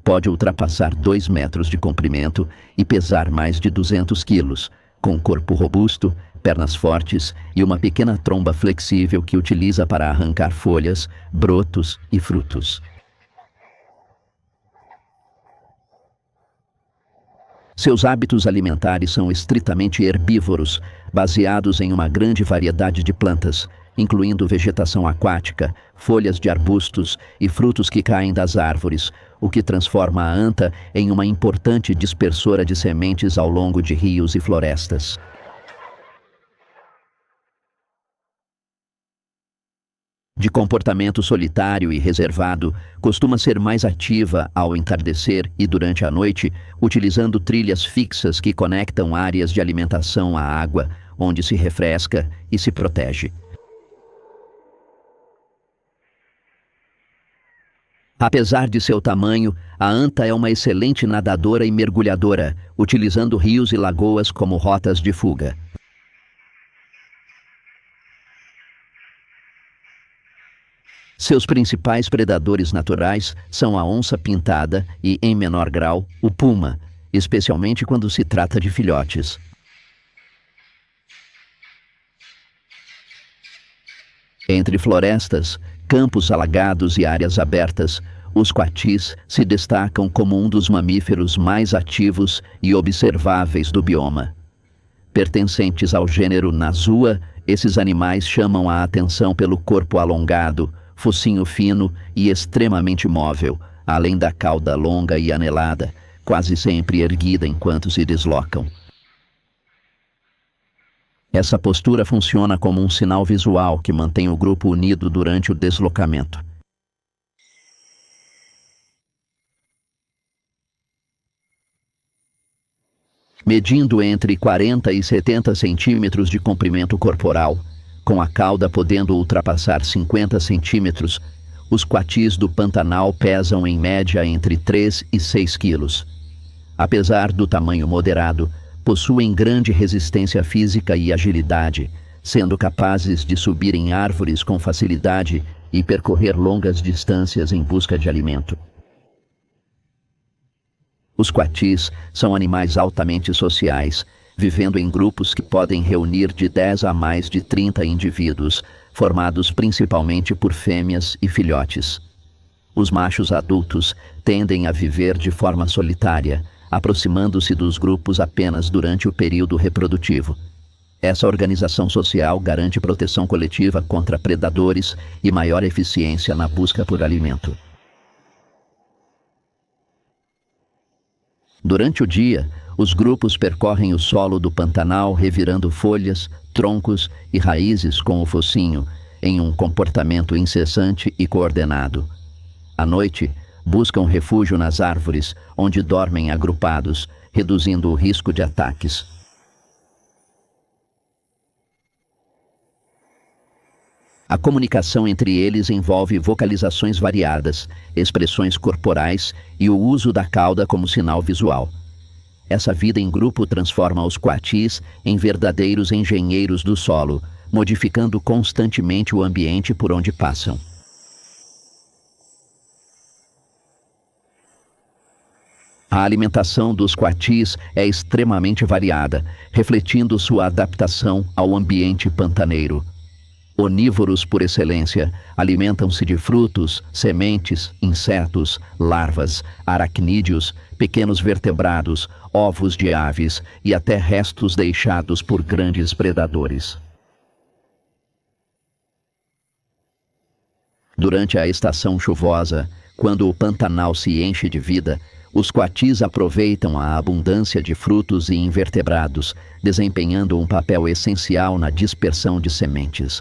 Pode ultrapassar 2 metros de comprimento e pesar mais de 200 quilos, com corpo robusto, pernas fortes e uma pequena tromba flexível que utiliza para arrancar folhas, brotos e frutos. Seus hábitos alimentares são estritamente herbívoros, baseados em uma grande variedade de plantas, incluindo vegetação aquática, folhas de arbustos e frutos que caem das árvores, o que transforma a anta em uma importante dispersora de sementes ao longo de rios e florestas. De comportamento solitário e reservado, costuma ser mais ativa ao entardecer e durante a noite, utilizando trilhas fixas que conectam áreas de alimentação à água, onde se refresca e se protege. Apesar de seu tamanho, a anta é uma excelente nadadora e mergulhadora, utilizando rios e lagoas como rotas de fuga. Seus principais predadores naturais são a onça-pintada e, em menor grau, o puma, especialmente quando se trata de filhotes. Entre florestas, campos alagados e áreas abertas, os coatis se destacam como um dos mamíferos mais ativos e observáveis do bioma. Pertencentes ao gênero Nasua, esses animais chamam a atenção pelo corpo alongado, focinho fino e extremamente móvel, além da cauda longa e anelada, quase sempre erguida enquanto se deslocam. Essa postura funciona como um sinal visual que mantém o grupo unido durante o deslocamento. Medindo entre 40 e 70 centímetros de comprimento corporal, com a cauda podendo ultrapassar 50 centímetros, os coatis do Pantanal pesam em média entre 3 e 6 quilos. Apesar do tamanho moderado, possuem grande resistência física e agilidade, sendo capazes de subir em árvores com facilidade e percorrer longas distâncias em busca de alimento. Os coatis são animais altamente sociais, vivendo em grupos que podem reunir de 10 a mais de 30 indivíduos, formados principalmente por fêmeas e filhotes. Os machos adultos tendem a viver de forma solitária, aproximando-se dos grupos apenas durante o período reprodutivo. Essa organização social garante proteção coletiva contra predadores e maior eficiência na busca por alimento. Durante o dia, os grupos percorrem o solo do Pantanal revirando folhas, troncos e raízes com o focinho, em um comportamento incessante e coordenado. À noite, buscam refúgio nas árvores, onde dormem agrupados, reduzindo o risco de ataques. A comunicação entre eles envolve vocalizações variadas, expressões corporais e o uso da cauda como sinal visual. Essa vida em grupo transforma os coatis em verdadeiros engenheiros do solo, modificando constantemente o ambiente por onde passam. A alimentação dos coatis é extremamente variada, refletindo sua adaptação ao ambiente pantaneiro. Onívoros por excelência, alimentam-se de frutos, sementes, insetos, larvas, aracnídeos, pequenos vertebrados, ovos de aves e até restos deixados por grandes predadores. Durante a estação chuvosa, quando o Pantanal se enche de vida, os coatis aproveitam a abundância de frutos e invertebrados, desempenhando um papel essencial na dispersão de sementes.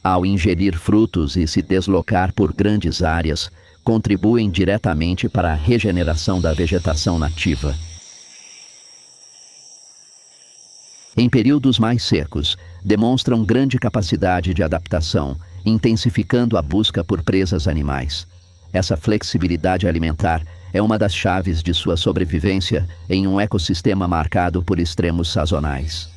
Ao ingerir frutos e se deslocar por grandes áreas, contribuem diretamente para a regeneração da vegetação nativa. Em períodos mais secos, demonstram grande capacidade de adaptação, intensificando a busca por presas animais. Essa flexibilidade alimentar é uma das chaves de sua sobrevivência em um ecossistema marcado por extremos sazonais.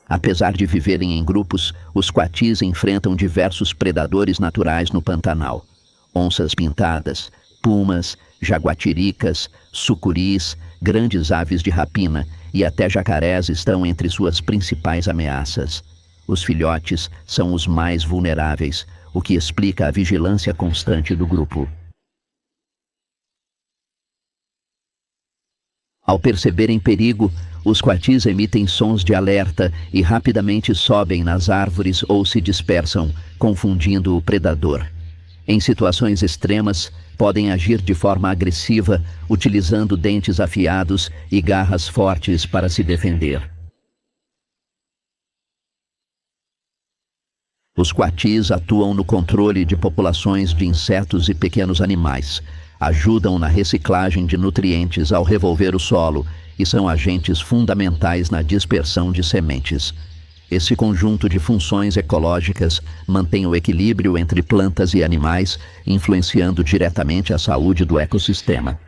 Apesar de viverem em grupos, os coatis enfrentam diversos predadores naturais no Pantanal. Onças pintadas, pumas, jaguatiricas, sucuris, grandes aves de rapina e até jacarés estão entre suas principais ameaças. Os filhotes são os mais vulneráveis, o que explica a vigilância constante do grupo. Ao perceberem perigo, os coatis emitem sons de alerta e rapidamente sobem nas árvores ou se dispersam, confundindo o predador. Em situações extremas, podem agir de forma agressiva, utilizando dentes afiados e garras fortes para se defender. Os coatis atuam no controle de populações de insetos e pequenos animais, ajudam na reciclagem de nutrientes ao revolver o solo e são agentes fundamentais na dispersão de sementes. Esse conjunto de funções ecológicas mantém o equilíbrio entre plantas e animais, influenciando diretamente a saúde do ecossistema.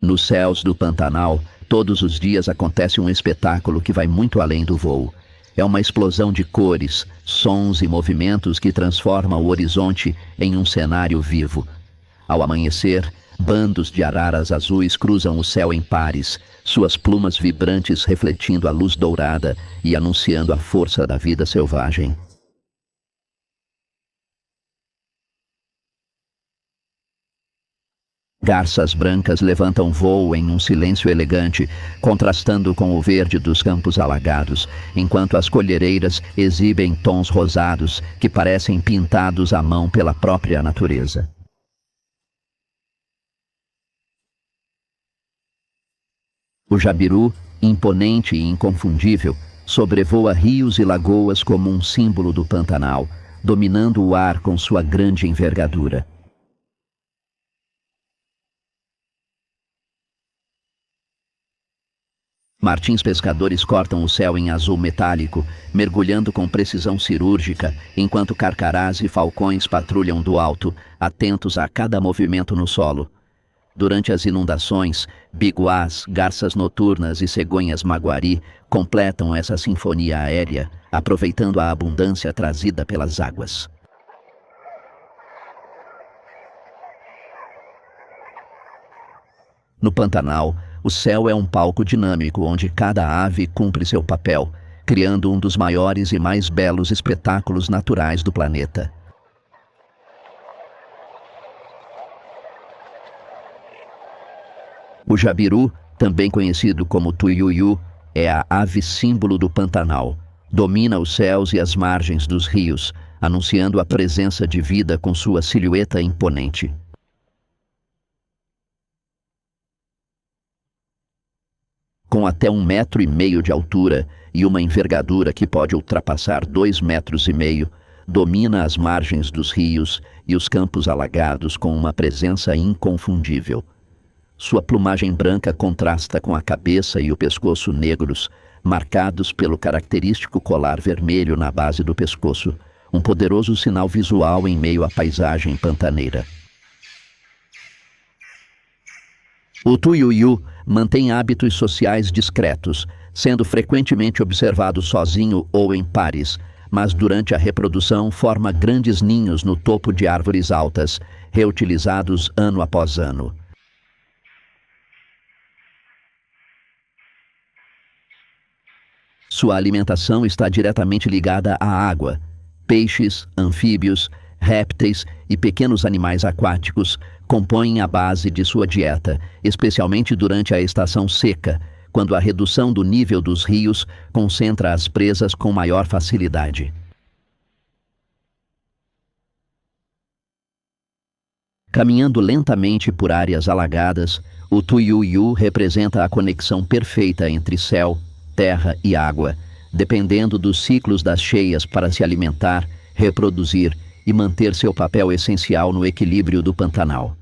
Nos céus do Pantanal, todos os dias acontece um espetáculo que vai muito além do voo. É uma explosão de cores, sons e movimentos que transforma o horizonte em um cenário vivo. Ao amanhecer, bandos de araras azuis cruzam o céu em pares, suas plumas vibrantes refletindo a luz dourada e anunciando a força da vida selvagem. Garças brancas levantam voo em um silêncio elegante, contrastando com o verde dos campos alagados, enquanto as colhereiras exibem tons rosados que parecem pintados à mão pela própria natureza. O jabiru, imponente e inconfundível, sobrevoa rios e lagoas como um símbolo do Pantanal, dominando o ar com sua grande envergadura. Martins pescadores cortam o céu em azul metálico, mergulhando com precisão cirúrgica, enquanto carcarás e falcões patrulham do alto, atentos a cada movimento no solo. Durante as inundações, biguás, garças noturnas e cegonhas maguari completam essa sinfonia aérea, aproveitando a abundância trazida pelas águas. No Pantanal, o céu é um palco dinâmico onde cada ave cumpre seu papel, criando um dos maiores e mais belos espetáculos naturais do planeta. O jabiru, também conhecido como tuiuiu, é a ave símbolo do Pantanal. Domina os céus e as margens dos rios, anunciando a presença de vida com sua silhueta imponente. Com até 1,5 metros de altura e uma envergadura que pode ultrapassar 2,5 metros, domina as margens dos rios e os campos alagados com uma presença inconfundível. Sua plumagem branca contrasta com a cabeça e o pescoço negros, marcados pelo característico colar vermelho na base do pescoço, um poderoso sinal visual em meio à paisagem pantaneira. O tuiuiu mantém hábitos sociais discretos, sendo frequentemente observado sozinho ou em pares, mas durante a reprodução forma grandes ninhos no topo de árvores altas, reutilizados ano após ano. Sua alimentação está diretamente ligada à água. Peixes, anfíbios, répteis e pequenos animais aquáticos compõem a base de sua dieta, especialmente durante a estação seca, quando a redução do nível dos rios concentra as presas com maior facilidade. Caminhando lentamente por áreas alagadas, o tuiuiu representa a conexão perfeita entre céu, terra e água, dependendo dos ciclos das cheias para se alimentar, reproduzir e manter seu papel essencial no equilíbrio do Pantanal.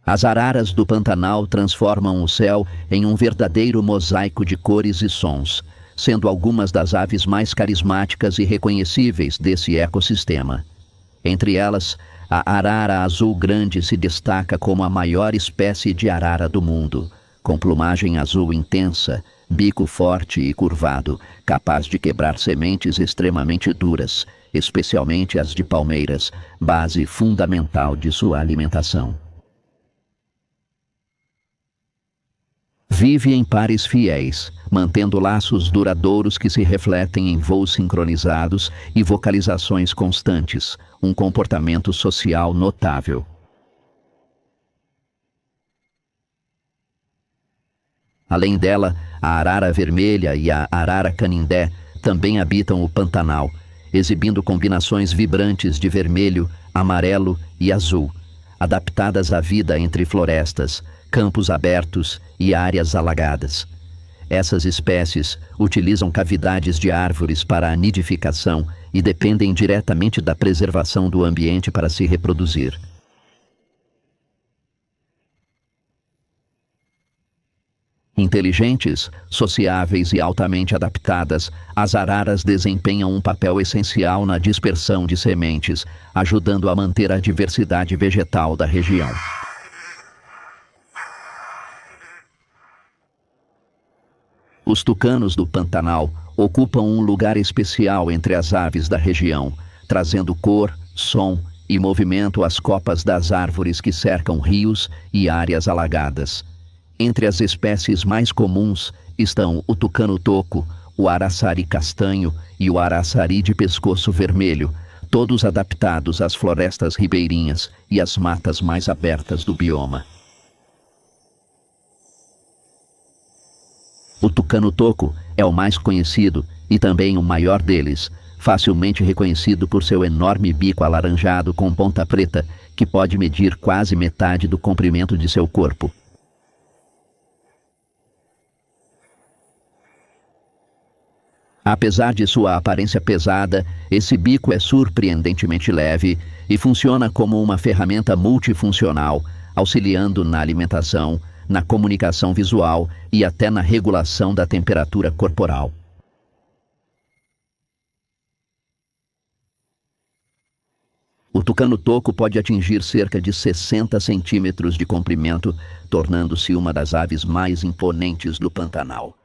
As araras do Pantanal transformam o céu em um verdadeiro mosaico de cores e sons, sendo algumas das aves mais carismáticas e reconhecíveis desse ecossistema. Entre elas, a arara azul grande se destaca como a maior espécie de arara do mundo, com plumagem azul intensa, bico forte e curvado, capaz de quebrar sementes extremamente duras, especialmente as de palmeiras, base fundamental de sua alimentação. Vive em pares fiéis, mantendo laços duradouros que se refletem em voos sincronizados e vocalizações constantes, um comportamento social notável. Além dela, a arara vermelha e a arara canindé também habitam o Pantanal, exibindo combinações vibrantes de vermelho, amarelo e azul, adaptadas à vida entre florestas, campos abertos e áreas alagadas. Essas espécies utilizam cavidades de árvores para a nidificação e dependem diretamente da preservação do ambiente para se reproduzir. Inteligentes, sociáveis e altamente adaptadas, as araras desempenham um papel essencial na dispersão de sementes, ajudando a manter a diversidade vegetal da região. Os tucanos do Pantanal ocupam um lugar especial entre as aves da região, trazendo cor, som e movimento às copas das árvores que cercam rios e áreas alagadas. Entre as espécies mais comuns estão o tucano-toco, o araçari castanho e o araçari de pescoço vermelho, todos adaptados às florestas ribeirinhas e às matas mais abertas do bioma. O tucano-toco é o mais conhecido e também o maior deles, facilmente reconhecido por seu enorme bico alaranjado com ponta preta, que pode medir quase metade do comprimento de seu corpo. Apesar de sua aparência pesada, esse bico é surpreendentemente leve e funciona como uma ferramenta multifuncional, auxiliando na alimentação, na comunicação visual e até na regulação da temperatura corporal. O tucano-toco pode atingir cerca de 60 centímetros de comprimento, tornando-se uma das aves mais imponentes do Pantanal.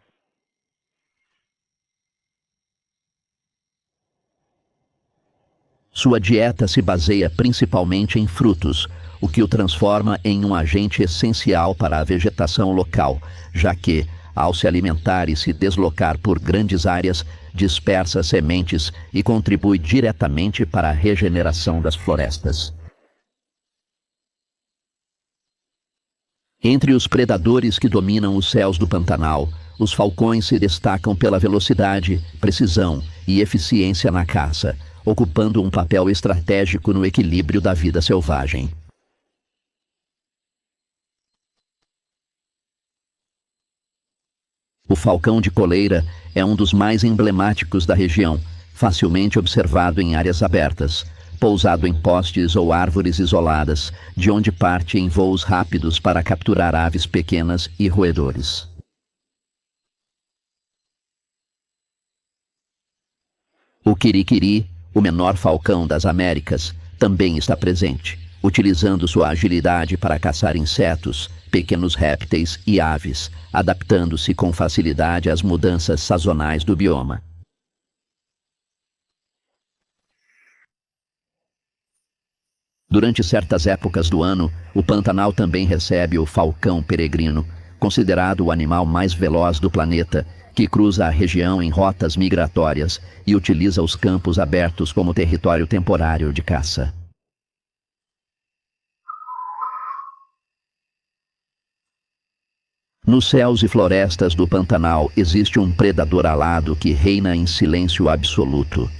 Sua dieta se baseia principalmente em frutos, o que o transforma em um agente essencial para a vegetação local, já que, ao se alimentar e se deslocar por grandes áreas, dispersa sementes e contribui diretamente para a regeneração das florestas. Entre os predadores que dominam os céus do Pantanal, os falcões se destacam pela velocidade, precisão e eficiência na caça, ocupando um papel estratégico no equilíbrio da vida selvagem. O falcão de coleira é um dos mais emblemáticos da região, facilmente observado em áreas abertas, pousado em postes ou árvores isoladas, de onde parte em voos rápidos para capturar aves pequenas e roedores. O quiriquiri, o menor falcão das Américas, também está presente, utilizando sua agilidade para caçar insetos, pequenos répteis e aves, adaptando-se com facilidade às mudanças sazonais do bioma. Durante certas épocas do ano, o Pantanal também recebe o falcão peregrino, considerado o animal mais veloz do planeta, que cruza a região em rotas migratórias e utiliza os campos abertos como território temporário de caça. Nos céus e florestas do Pantanal existe um predador alado que reina em silêncio absoluto.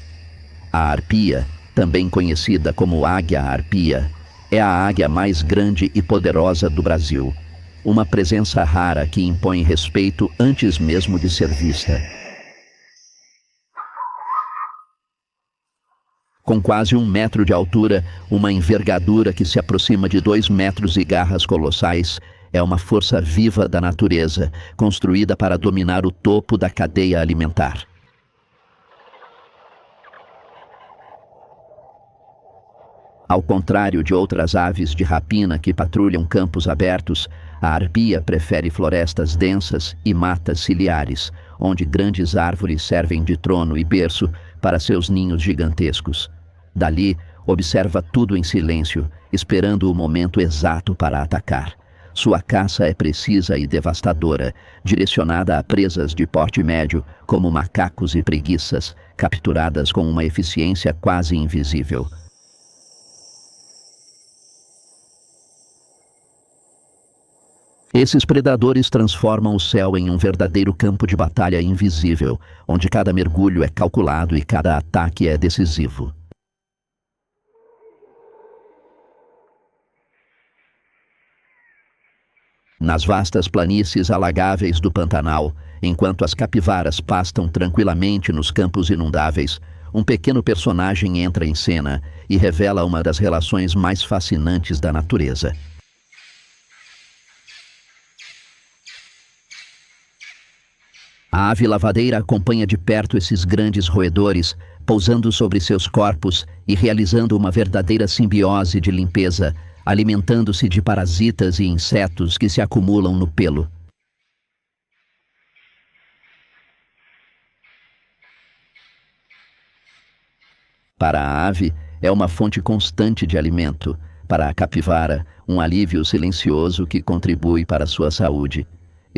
A arpia, também conhecida como águia-arpia, é a águia mais grande e poderosa do Brasil. Uma presença rara que impõe respeito antes mesmo de ser vista. Com quase 1 metro de altura, uma envergadura que se aproxima de 2 metros e garras colossais, é uma força viva da natureza, construída para dominar o topo da cadeia alimentar. Ao contrário de outras aves de rapina que patrulham campos abertos, a arpia prefere florestas densas e matas ciliares, onde grandes árvores servem de trono e berço para seus ninhos gigantescos. Dali, observa tudo em silêncio, esperando o momento exato para atacar. Sua caça é precisa e devastadora, direcionada a presas de porte médio, como macacos e preguiças, capturadas com uma eficiência quase invisível. Esses predadores transformam o céu em um verdadeiro campo de batalha invisível, onde cada mergulho é calculado e cada ataque é decisivo. Nas vastas planícies alagáveis do Pantanal, enquanto as capivaras pastam tranquilamente nos campos inundáveis, um pequeno personagem entra em cena e revela uma das relações mais fascinantes da natureza. A ave lavadeira acompanha de perto esses grandes roedores, pousando sobre seus corpos e realizando uma verdadeira simbiose de limpeza, alimentando-se de parasitas e insetos que se acumulam no pelo. Para a ave, é uma fonte constante de alimento. Para a capivara, um alívio silencioso que contribui para a sua saúde.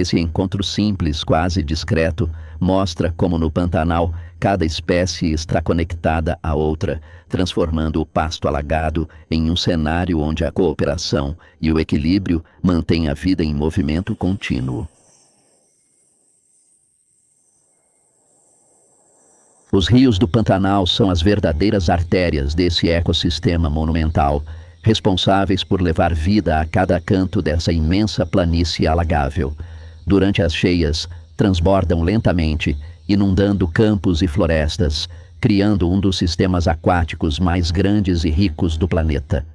Esse encontro simples, quase discreto, mostra como no Pantanal cada espécie está conectada à outra, transformando o pasto alagado em um cenário onde a cooperação e o equilíbrio mantêm a vida em movimento contínuo. Os rios do Pantanal são as verdadeiras artérias desse ecossistema monumental, responsáveis por levar vida a cada canto dessa imensa planície alagável. Durante as cheias, transbordam lentamente, inundando campos e florestas, criando um dos sistemas aquáticos mais grandes e ricos do planeta.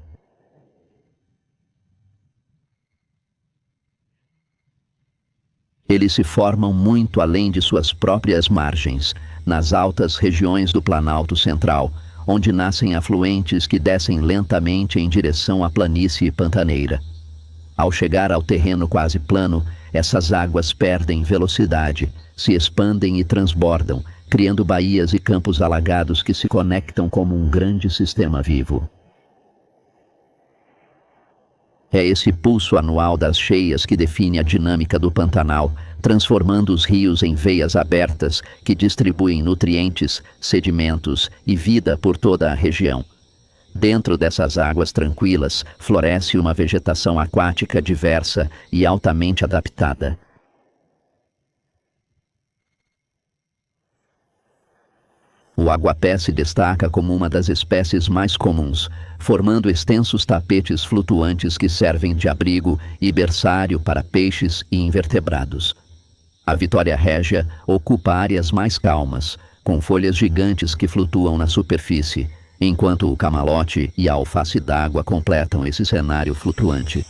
Eles se formam muito além de suas próprias margens, nas altas regiões do Planalto Central, onde nascem afluentes que descem lentamente em direção à planície pantaneira. Ao chegar ao terreno quase plano, essas águas perdem velocidade, se expandem e transbordam, criando baías e campos alagados que se conectam como um grande sistema vivo. É esse pulso anual das cheias que define a dinâmica do Pantanal, transformando os rios em veias abertas que distribuem nutrientes, sedimentos e vida por toda a região. Dentro dessas águas tranquilas, floresce uma vegetação aquática diversa e altamente adaptada. O aguapé se destaca como uma das espécies mais comuns, formando extensos tapetes flutuantes que servem de abrigo e berçário para peixes e invertebrados. A Vitória régia ocupa áreas mais calmas, com folhas gigantes que flutuam na superfície, enquanto o camalote e a alface d'água completam esse cenário flutuante.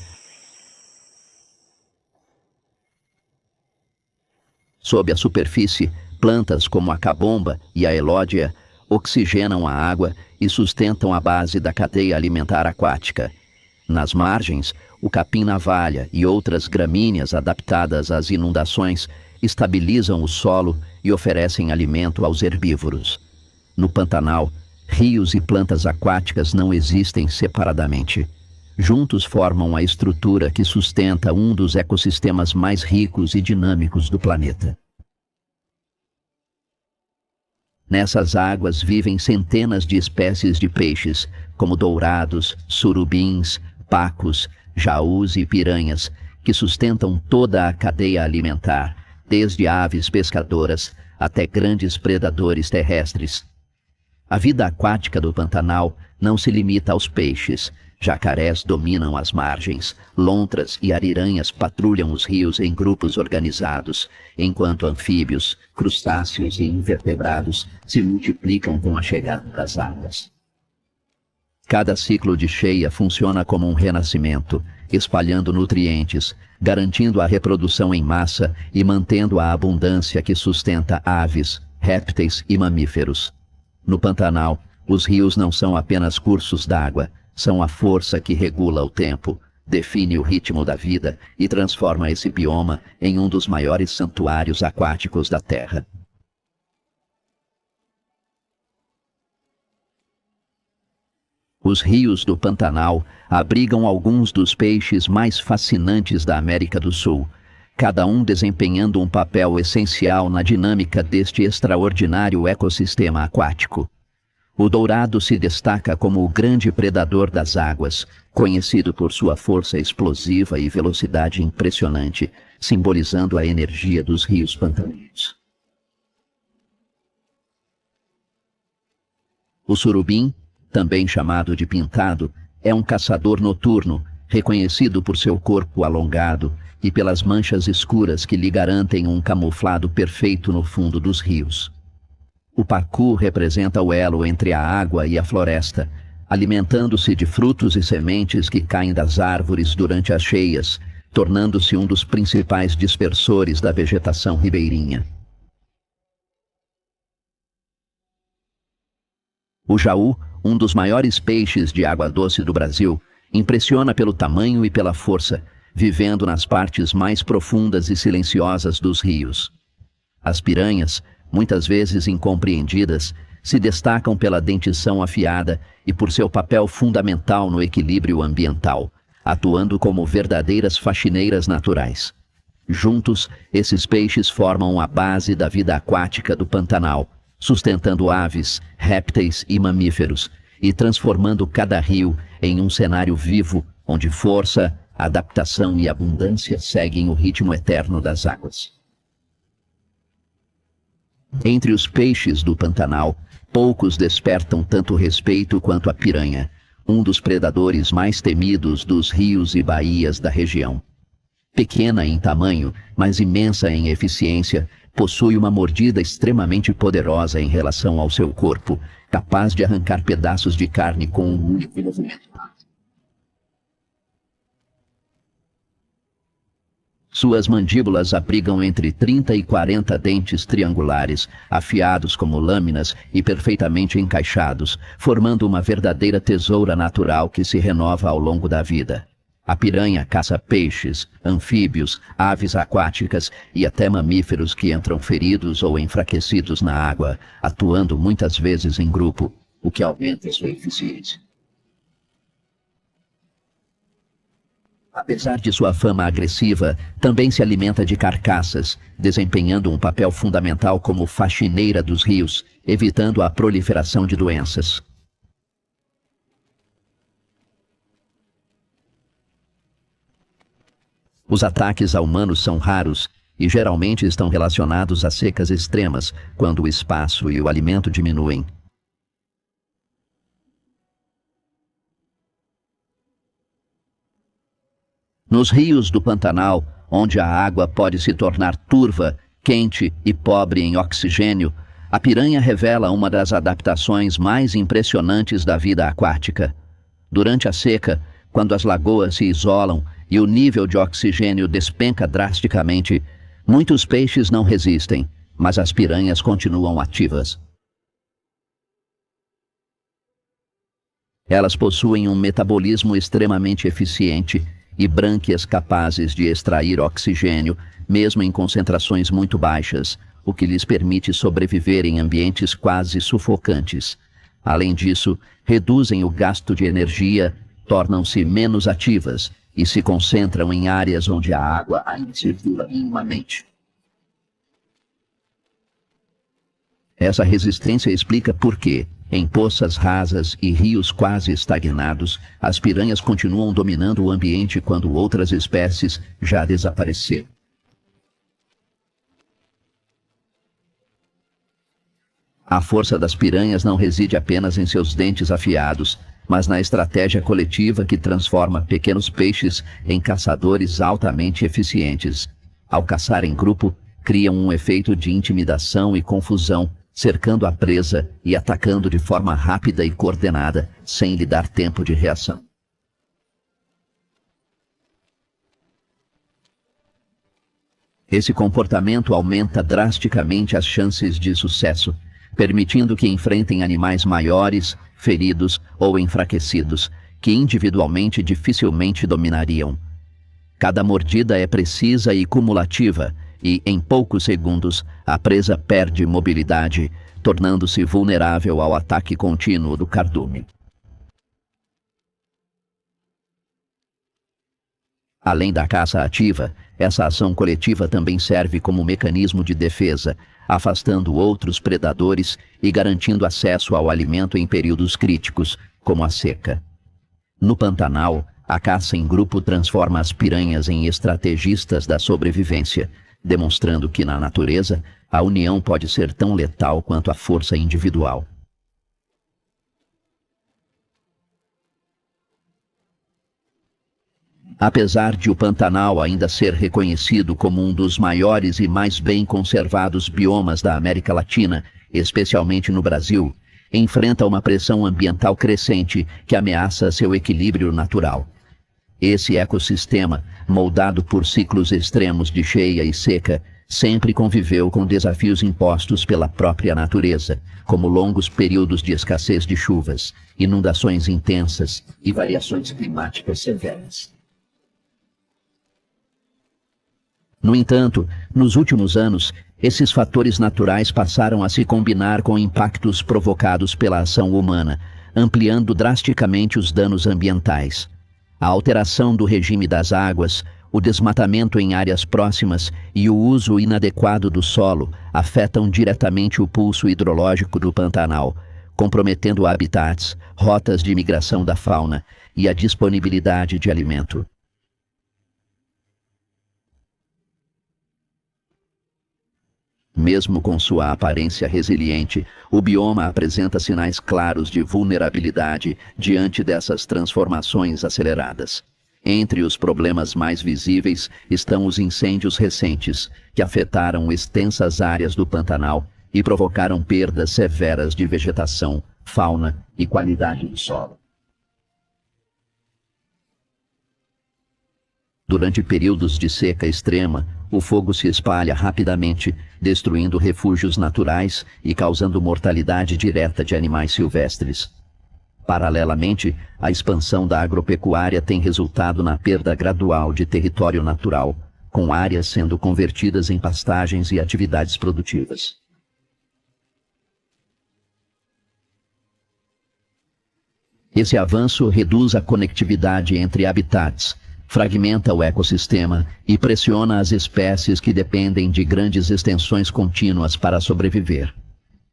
Sob a superfície, plantas como a cabomba e a elódia oxigenam a água e sustentam a base da cadeia alimentar aquática. Nas margens, o capim-navalha e outras gramíneas adaptadas às inundações estabilizam o solo e oferecem alimento aos herbívoros. No Pantanal, rios e plantas aquáticas não existem separadamente. Juntos formam a estrutura que sustenta um dos ecossistemas mais ricos e dinâmicos do planeta. Nessas águas vivem centenas de espécies de peixes, como dourados, surubins, pacos, jaús e piranhas, que sustentam toda a cadeia alimentar, desde aves pescadoras até grandes predadores terrestres. A vida aquática do Pantanal não se limita aos peixes. Jacarés dominam as margens, lontras e ariranhas patrulham os rios em grupos organizados, enquanto anfíbios, crustáceos e invertebrados se multiplicam com a chegada das águas. Cada ciclo de cheia funciona como um renascimento, espalhando nutrientes, garantindo a reprodução em massa e mantendo a abundância que sustenta aves, répteis e mamíferos. No Pantanal, os rios não são apenas cursos d'água, são a força que regula o tempo, define o ritmo da vida e transforma esse bioma em um dos maiores santuários aquáticos da Terra. Os rios do Pantanal abrigam alguns dos peixes mais fascinantes da América do Sul, cada um desempenhando um papel essencial na dinâmica deste extraordinário ecossistema aquático. O dourado se destaca como o grande predador das águas, conhecido por sua força explosiva e velocidade impressionante, simbolizando a energia dos rios pantaneiros. O surubim, também chamado de pintado, é um caçador noturno, reconhecido por seu corpo alongado e pelas manchas escuras que lhe garantem um camuflado perfeito no fundo dos rios. O pacu representa o elo entre a água e a floresta, alimentando-se de frutos e sementes que caem das árvores durante as cheias, tornando-se um dos principais dispersores da vegetação ribeirinha. O jaú, um dos maiores peixes de água doce do Brasil, impressiona pelo tamanho e pela força, vivendo nas partes mais profundas e silenciosas dos rios. As piranhas, muitas vezes incompreendidas, se destacam pela dentição afiada e por seu papel fundamental no equilíbrio ambiental, atuando como verdadeiras faxineiras naturais. Juntos, esses peixes formam a base da vida aquática do Pantanal, sustentando aves, répteis e mamíferos, e transformando cada rio em um cenário vivo, onde força, adaptação e abundância seguem o ritmo eterno das águas. Entre os peixes do Pantanal, poucos despertam tanto respeito quanto a piranha, um dos predadores mais temidos dos rios e baías da região. Pequena em tamanho, mas imensa em eficiência, possui uma mordida extremamente poderosa em relação ao seu corpo, capaz de arrancar pedaços de carne com um único movimento. Suas mandíbulas abrigam entre 30 e 40 dentes triangulares, afiados como lâminas e perfeitamente encaixados, formando uma verdadeira tesoura natural que se renova ao longo da vida. A piranha caça peixes, anfíbios, aves aquáticas e até mamíferos que entram feridos ou enfraquecidos na água, atuando muitas vezes em grupo, o que aumenta sua eficiência. Apesar de sua fama agressiva, também se alimenta de carcaças, desempenhando um papel fundamental como faxineira dos rios, evitando a proliferação de doenças. Os ataques a humanos são raros e geralmente estão relacionados a secas extremas, quando o espaço e o alimento diminuem. Nos rios do Pantanal, onde a água pode se tornar turva, quente e pobre em oxigênio, a piranha revela uma das adaptações mais impressionantes da vida aquática. Durante a seca, quando as lagoas se isolam e o nível de oxigênio despenca drasticamente, muitos peixes não resistem, mas as piranhas continuam ativas. Elas possuem um metabolismo extremamente eficiente e brânquias capazes de extrair oxigênio, mesmo em concentrações muito baixas, o que lhes permite sobreviver em ambientes quase sufocantes. Além disso, reduzem o gasto de energia, tornam-se menos ativas e se concentram em áreas onde a água ainda circula minimamente. Essa resistência explica por que, em poças rasas e rios quase estagnados, as piranhas continuam dominando o ambiente quando outras espécies já desapareceram. A força das piranhas não reside apenas em seus dentes afiados, mas na estratégia coletiva que transforma pequenos peixes em caçadores altamente eficientes. Ao caçar em grupo, criam um efeito de intimidação e confusão, cercando a presa e atacando de forma rápida e coordenada, sem lhe dar tempo de reação. Esse comportamento aumenta drasticamente as chances de sucesso, permitindo que enfrentem animais maiores, feridos ou enfraquecidos, que individualmente dificilmente dominariam. Cada mordida é precisa e cumulativa, e, em poucos segundos, a presa perde mobilidade, tornando-se vulnerável ao ataque contínuo do cardume. Além da caça ativa, essa ação coletiva também serve como mecanismo de defesa, afastando outros predadores e garantindo acesso ao alimento em períodos críticos, como a seca. No Pantanal, a caça em grupo transforma as piranhas em estrategistas da sobrevivência, demonstrando que, na natureza, a união pode ser tão letal quanto a força individual. Apesar de o Pantanal ainda ser reconhecido como um dos maiores e mais bem conservados biomas da América Latina, especialmente no Brasil, enfrenta uma pressão ambiental crescente que ameaça seu equilíbrio natural. Esse ecossistema, moldado por ciclos extremos de cheia e seca, sempre conviveu com desafios impostos pela própria natureza, como longos períodos de escassez de chuvas, inundações intensas e variações climáticas severas. No entanto, nos últimos anos, esses fatores naturais passaram a se combinar com impactos provocados pela ação humana, ampliando drasticamente os danos ambientais. A alteração do regime das águas, O desmatamento em áreas próximas e o uso inadequado do solo afetam diretamente o pulso hidrológico do Pantanal, comprometendo habitats, rotas de migração da fauna e a disponibilidade de alimento. Mesmo com sua aparência resiliente, o bioma apresenta sinais claros de vulnerabilidade diante dessas transformações aceleradas. Entre os problemas mais visíveis estão os incêndios recentes, que afetaram extensas áreas do Pantanal e provocaram perdas severas de vegetação, fauna e qualidade do solo. Durante períodos de seca extrema, o fogo se espalha rapidamente, destruindo refúgios naturais e causando mortalidade direta de animais silvestres. Paralelamente, a expansão da agropecuária tem resultado na perda gradual de território natural, com áreas sendo convertidas em pastagens e atividades produtivas. Esse avanço reduz a conectividade entre habitats, fragmenta o ecossistema e pressiona as espécies que dependem de grandes extensões contínuas para sobreviver.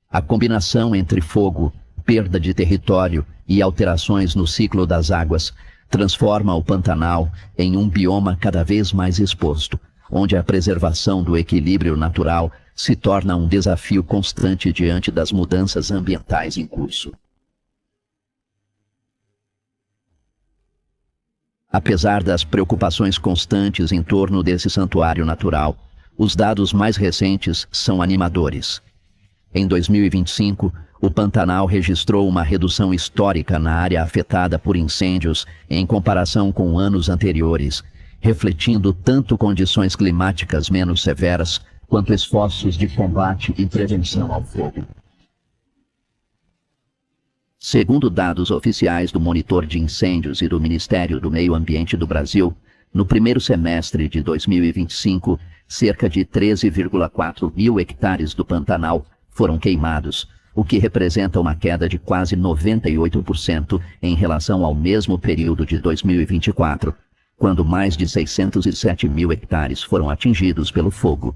A combinação entre fogo, perda de território e alterações no ciclo das águas transforma o Pantanal em um bioma cada vez mais exposto, onde a preservação do equilíbrio natural se torna um desafio constante diante das mudanças ambientais em curso. Apesar das preocupações constantes em torno desse santuário natural, os dados mais recentes são animadores. Em 2025, o Pantanal registrou uma redução histórica na área afetada por incêndios em comparação com anos anteriores, refletindo tanto condições climáticas menos severas quanto esforços de combate e prevenção ao fogo. Segundo dados oficiais do Monitor de Incêndios e do Ministério do Meio Ambiente do Brasil, no primeiro semestre de 2025, cerca de 13,4 mil hectares do Pantanal foram queimados, o que representa uma queda de quase 98% em relação ao mesmo período de 2024, quando mais de 607 mil hectares foram atingidos pelo fogo.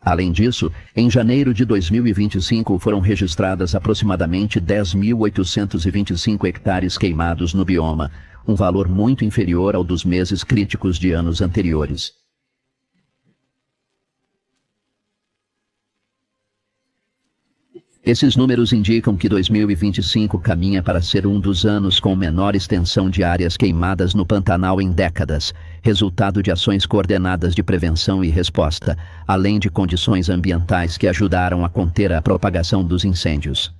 Além disso, em janeiro de 2025 foram registradas aproximadamente 10.825 hectares queimados no bioma, um valor muito inferior ao dos meses críticos de anos anteriores. Esses números indicam que 2025 caminha para ser um dos anos com menor extensão de áreas queimadas no Pantanal em décadas, resultado de ações coordenadas de prevenção e resposta, além de condições ambientais que ajudaram a conter a propagação dos incêndios.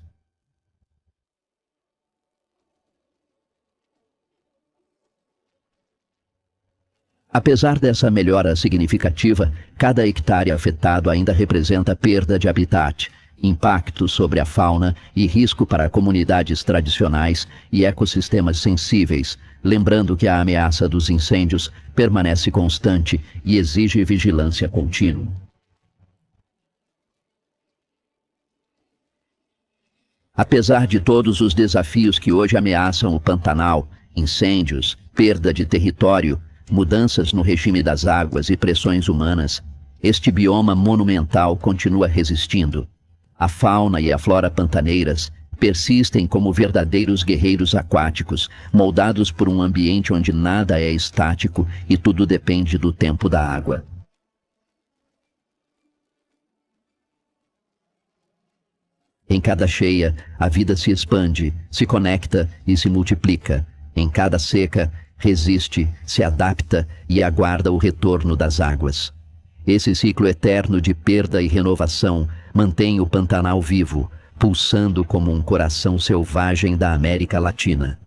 Apesar dessa melhora significativa, cada hectare afetado ainda representa perda de habitat, impacto sobre a fauna e risco para comunidades tradicionais e ecossistemas sensíveis, lembrando que a ameaça dos incêndios permanece constante e exige vigilância contínua. Apesar de todos os desafios que hoje ameaçam o Pantanal, incêndios, perda de território, mudanças no regime das águas e pressões humanas, este bioma monumental continua resistindo. A fauna e a flora pantaneiras persistem como verdadeiros guerreiros aquáticos, moldados por um ambiente onde nada é estático e tudo depende do tempo da água. Em cada cheia, a vida se expande, se conecta e se multiplica. Em cada seca, resiste, se adapta e aguarda o retorno das águas. Esse ciclo eterno de perda e renovação mantém o Pantanal vivo, pulsando como um coração selvagem da América Latina.